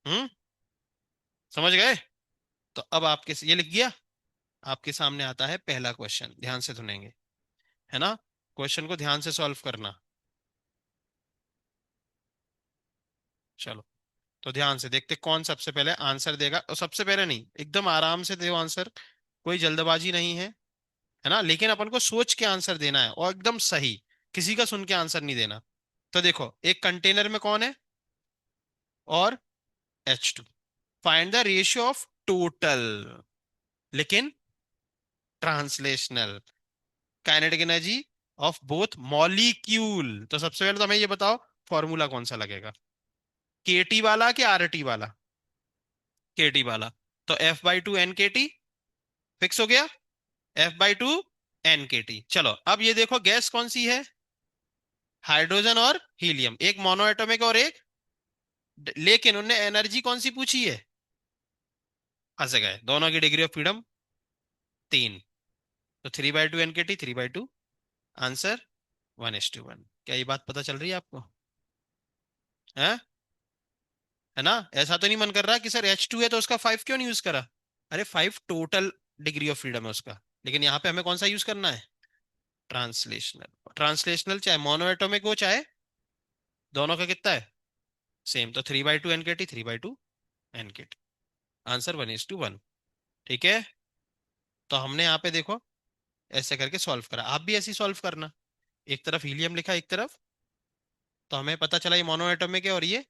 S1: हम्म, समझ गए? तो अब आपके ये लिख गया। आपके सामने आता है पहला क्वेश्चन, ध्यान से सुनेंगे, है ना। क्वेश्चन को ध्यान से सॉल्व करना। चलो, तो ध्यान से देखते कौन सबसे पहले आंसर देगा, और सबसे पहले नहीं, एकदम आराम से दो आंसर, कोई जल्दबाजी नहीं है ना, लेकिन अपन को सोच के आंसर देना है और एकदम सही, किसी का सुन के आंसर नहीं देना। तो देखो, एक कंटेनर में कौन है, और H2। Find the ratio of total, लेकिन translational kinetic energy of both molecule. तो सबसे पहले तो हमें ये बताओ, फॉर्मूला कौन सा लगेगा, केटी वाला कि आरटी वाला? केटी वाला। तो F/2 NKT फिक्स हो गया, F/2 NKT। चलो अब ये देखो, गैस कौन सी है, हाइड्रोजन और हीलियम, एक मोनो एटॉमिक और एक, लेकिन उनने एनर्जी कौन सी पूछी है, फंस गए, दोनों की डिग्री ऑफ फ्रीडम 3। तो 3/2 NKT, 3/2, आंसर 1:1। क्या ये बात पता चल रही है आपको? है है ना? ऐसा तो नहीं मन कर रहा कि सर H2 है तो उसका 5 क्यों नहीं यूज करा? अरे 5 टोटल डिग्री ऑफ फ्रीडम है उसका, लेकिन यहाँ पे हमें कौन सा यूज करना है, ट्रांसलेशनल। ट्रांसलेशनल चाहे मोनो एटॉमिक हो चाहे, दोनों का कितना है, सेम। तो 3/2 NKT, 3/2 NKT, आंसर 1:1। ठीक है, तो हमने यहाँ पे देखो ऐसे करके सॉल्व करा, आप भी ऐसे ही सॉल्व करना। एक तरफ हीलियम लिखा, एक तरफ, तो हमें पता चला ये मोनो एटॉमिक है और ये,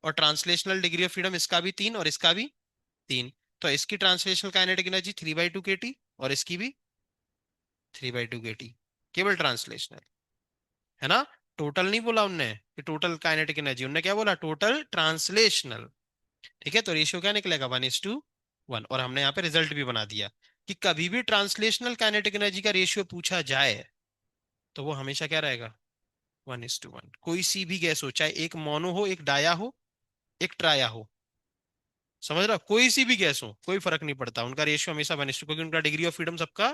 S1: और ट्रांसलेशनल डिग्री ऑफ फ्रीडम इसका भी 3 और इसका भी 3। तो इसकी ट्रांसलेशनल काइनेटिक एनर्जी 3/2 KT, और इसकी भी 3/2 KT, केवल ट्रांसलेशनल, है ना? टोटल नहीं बोला उनने कि टोटल काइनेटिक एनर्जी, उनने क्या बोला, टोटल ट्रांसलेशनल। ठीक है, तो रेशियो क्या निकलेगा, 1:1। और हमने यहाँ पे रिजल्ट भी बना दिया कि कभी भी ट्रांसलेशनल काइनेटिक एनर्जी का रेशियो पूछा जाए तो वो हमेशा क्या रहेगा, 1:1। कोई सी भी गैस हो, चाहे एक मोनो हो, एक डाया हो, एक ट्राया हो, समझ रहा हो? कोई सी भी गैस हो, कोई फर्क नहीं पड़ता, उनका रेशियो हमेशा 1:2, क्योंकि उनका डिग्री ऑफ फ्रीडम सबका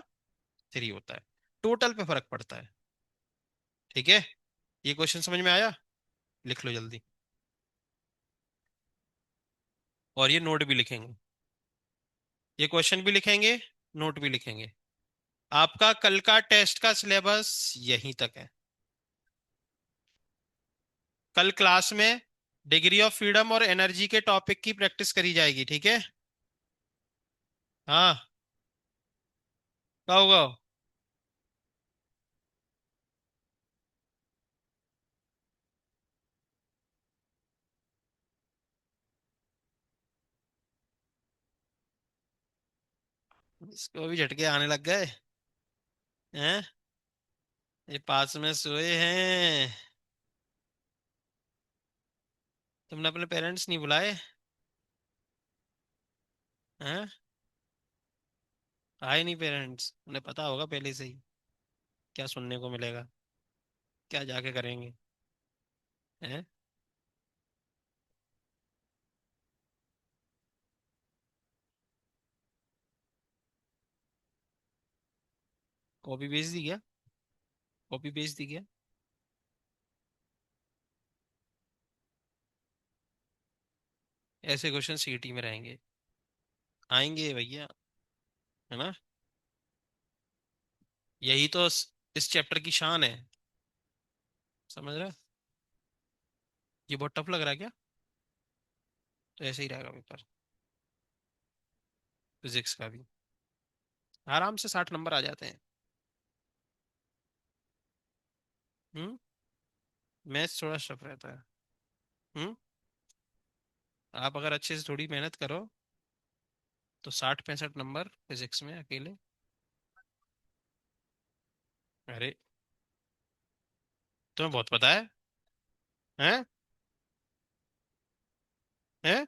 S1: 3 होता है, टोटल पे फर्क पड़ता है। ठीक है, ये क्वेश्चन समझ में आया? लिख लो जल्दी, और ये नोट भी लिखेंगे, ये क्वेश्चन भी लिखेंगे, नोट भी लिखेंगे। आपका कल का टेस्ट का सिलेबस यहीं तक है। कल क्लास में डिग्री ऑफ फ्रीडम और एनर्जी के टॉपिक की प्रैक्टिस करी जाएगी, ठीक है? हाँ, गाओ गाओ। इसको भी झटके आने लग गए हैं, ये पास में सोए हैं। तुमने अपने पेरेंट्स नहीं बुलाए हैं? आए नहीं पेरेंट्स, उन्हें पता होगा पहले से ही क्या सुनने को मिलेगा, क्या जाके करेंगे, हैं? कॉपी भेज दी क्या? कॉपी भेज दी क्या? ऐसे क्वेश्चन सीटी में रहेंगे, आएंगे भैया, है ना? यही तो इस चैप्टर की शान है, समझ रहे हो? ये बहुत टफ लग रहा है क्या? तो ऐसे ही रहेगा पेपर, फिजिक्स का भी आराम से 60 नंबर आ जाते हैं। हम्म, मैथ्स थोड़ा टफ रहता है। हम्म, आप अगर अच्छे से थोड़ी मेहनत करो तो 60-65 नंबर फिजिक्स में अकेले। अरे, तुम्हें बहुत पता है, हैं? हैं?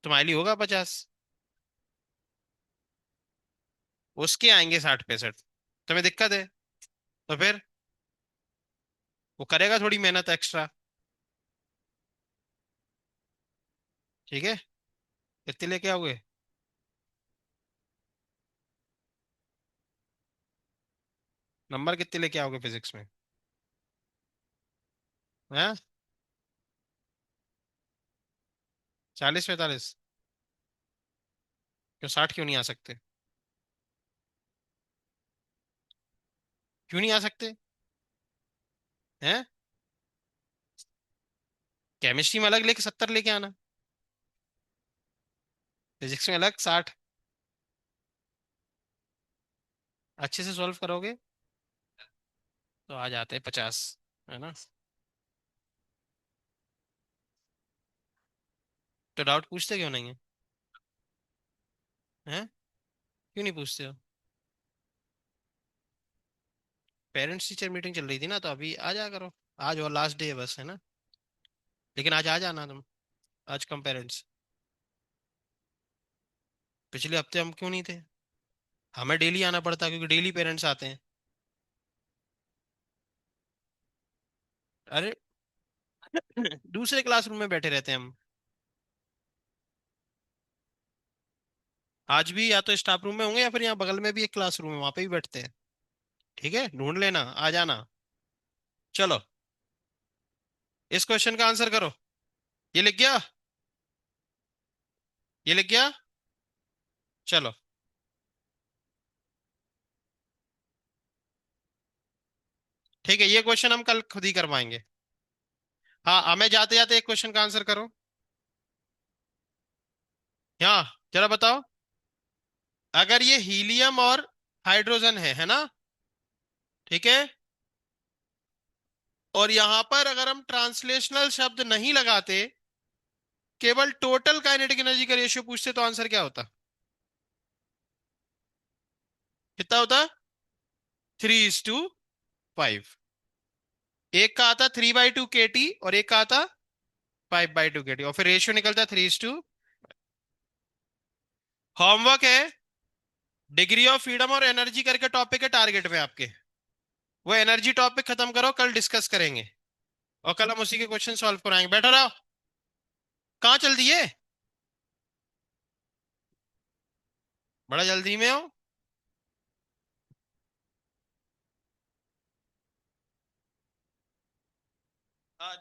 S1: तुम्हारे लिए होगा 50, उसके आएंगे 60-65, तुम्हें दिक्कत है? तो फिर वो करेगा थोड़ी मेहनत एक्स्ट्रा, ठीक है? कितने लेके आओगे? नंबर कितने लेके आओगे फिजिक्स में? हैं? 40-45? क्यों 60 क्यों नहीं आ सकते? क्यों नहीं आ सकते? हैं? केमिस्ट्री में अलग लेके 70 लेके आना, फिजिक्स में अलग 60। अच्छे से सॉल्व करोगे तो आ जाते हैं 50, है ना? तो डाउट पूछते क्यों नहीं है? हैं? क्यों नहीं पूछते हो? पेरेंट्स टीचर मीटिंग चल रही थी ना, तो अभी आ जा करो। आज और लास्ट डे है बस, है ना? लेकिन आज आ जाना तुम। आज कम पेरेंट्स। पिछले हफ्ते हम क्यों नहीं थे? हमें डेली आना पड़ता क्योंकि डेली पेरेंट्स आते हैं। अरे दूसरे क्लासरूम में बैठे रहते हैं हम। आज भी या तो स्टाफ रूम में होंगे या फिर यहाँ बगल में भी एक क्लासरूम है, वहां पे भी बैठते हैं। ठीक है, ढूंढ लेना, आ जाना। चलो, इस क्वेश्चन का आंसर करो। ये लिख गया? ये लिख गया? चलो। ठीक है, ये क्वेश्चन हम कल खुद ही करवाएंगे। हाँ, हमें जाते जाते एक क्वेश्चन का आंसर करो। हाँ, जरा बताओ। अगर ये हीलियम और हाइड्रोजन है ना? ठीक है। और यहां पर अगर हम ट्रांसलेशनल शब्द नहीं लगाते, केवल टोटल काइनेटिक एनर्जी का रेशियो पूछते, तो आंसर क्या होता? कितना होता? 3:5। एक का आता 3/2 kT और एक का आता 5/2 kT, और फिर रेशियो निकलता 3:। होमवर्क है, डिग्री ऑफ फ्रीडम और एनर्जी करके टॉपिक है टारगेट में आपके। वो एनर्जी टॉपिक खत्म करो, कल डिस्कस करेंगे। और कल हम उसी के क्वेश्चन सॉल्व कराएंगे। बैठो रहो। कहाँ चल दिए? बड़ा जल्दी में हो। हाँ,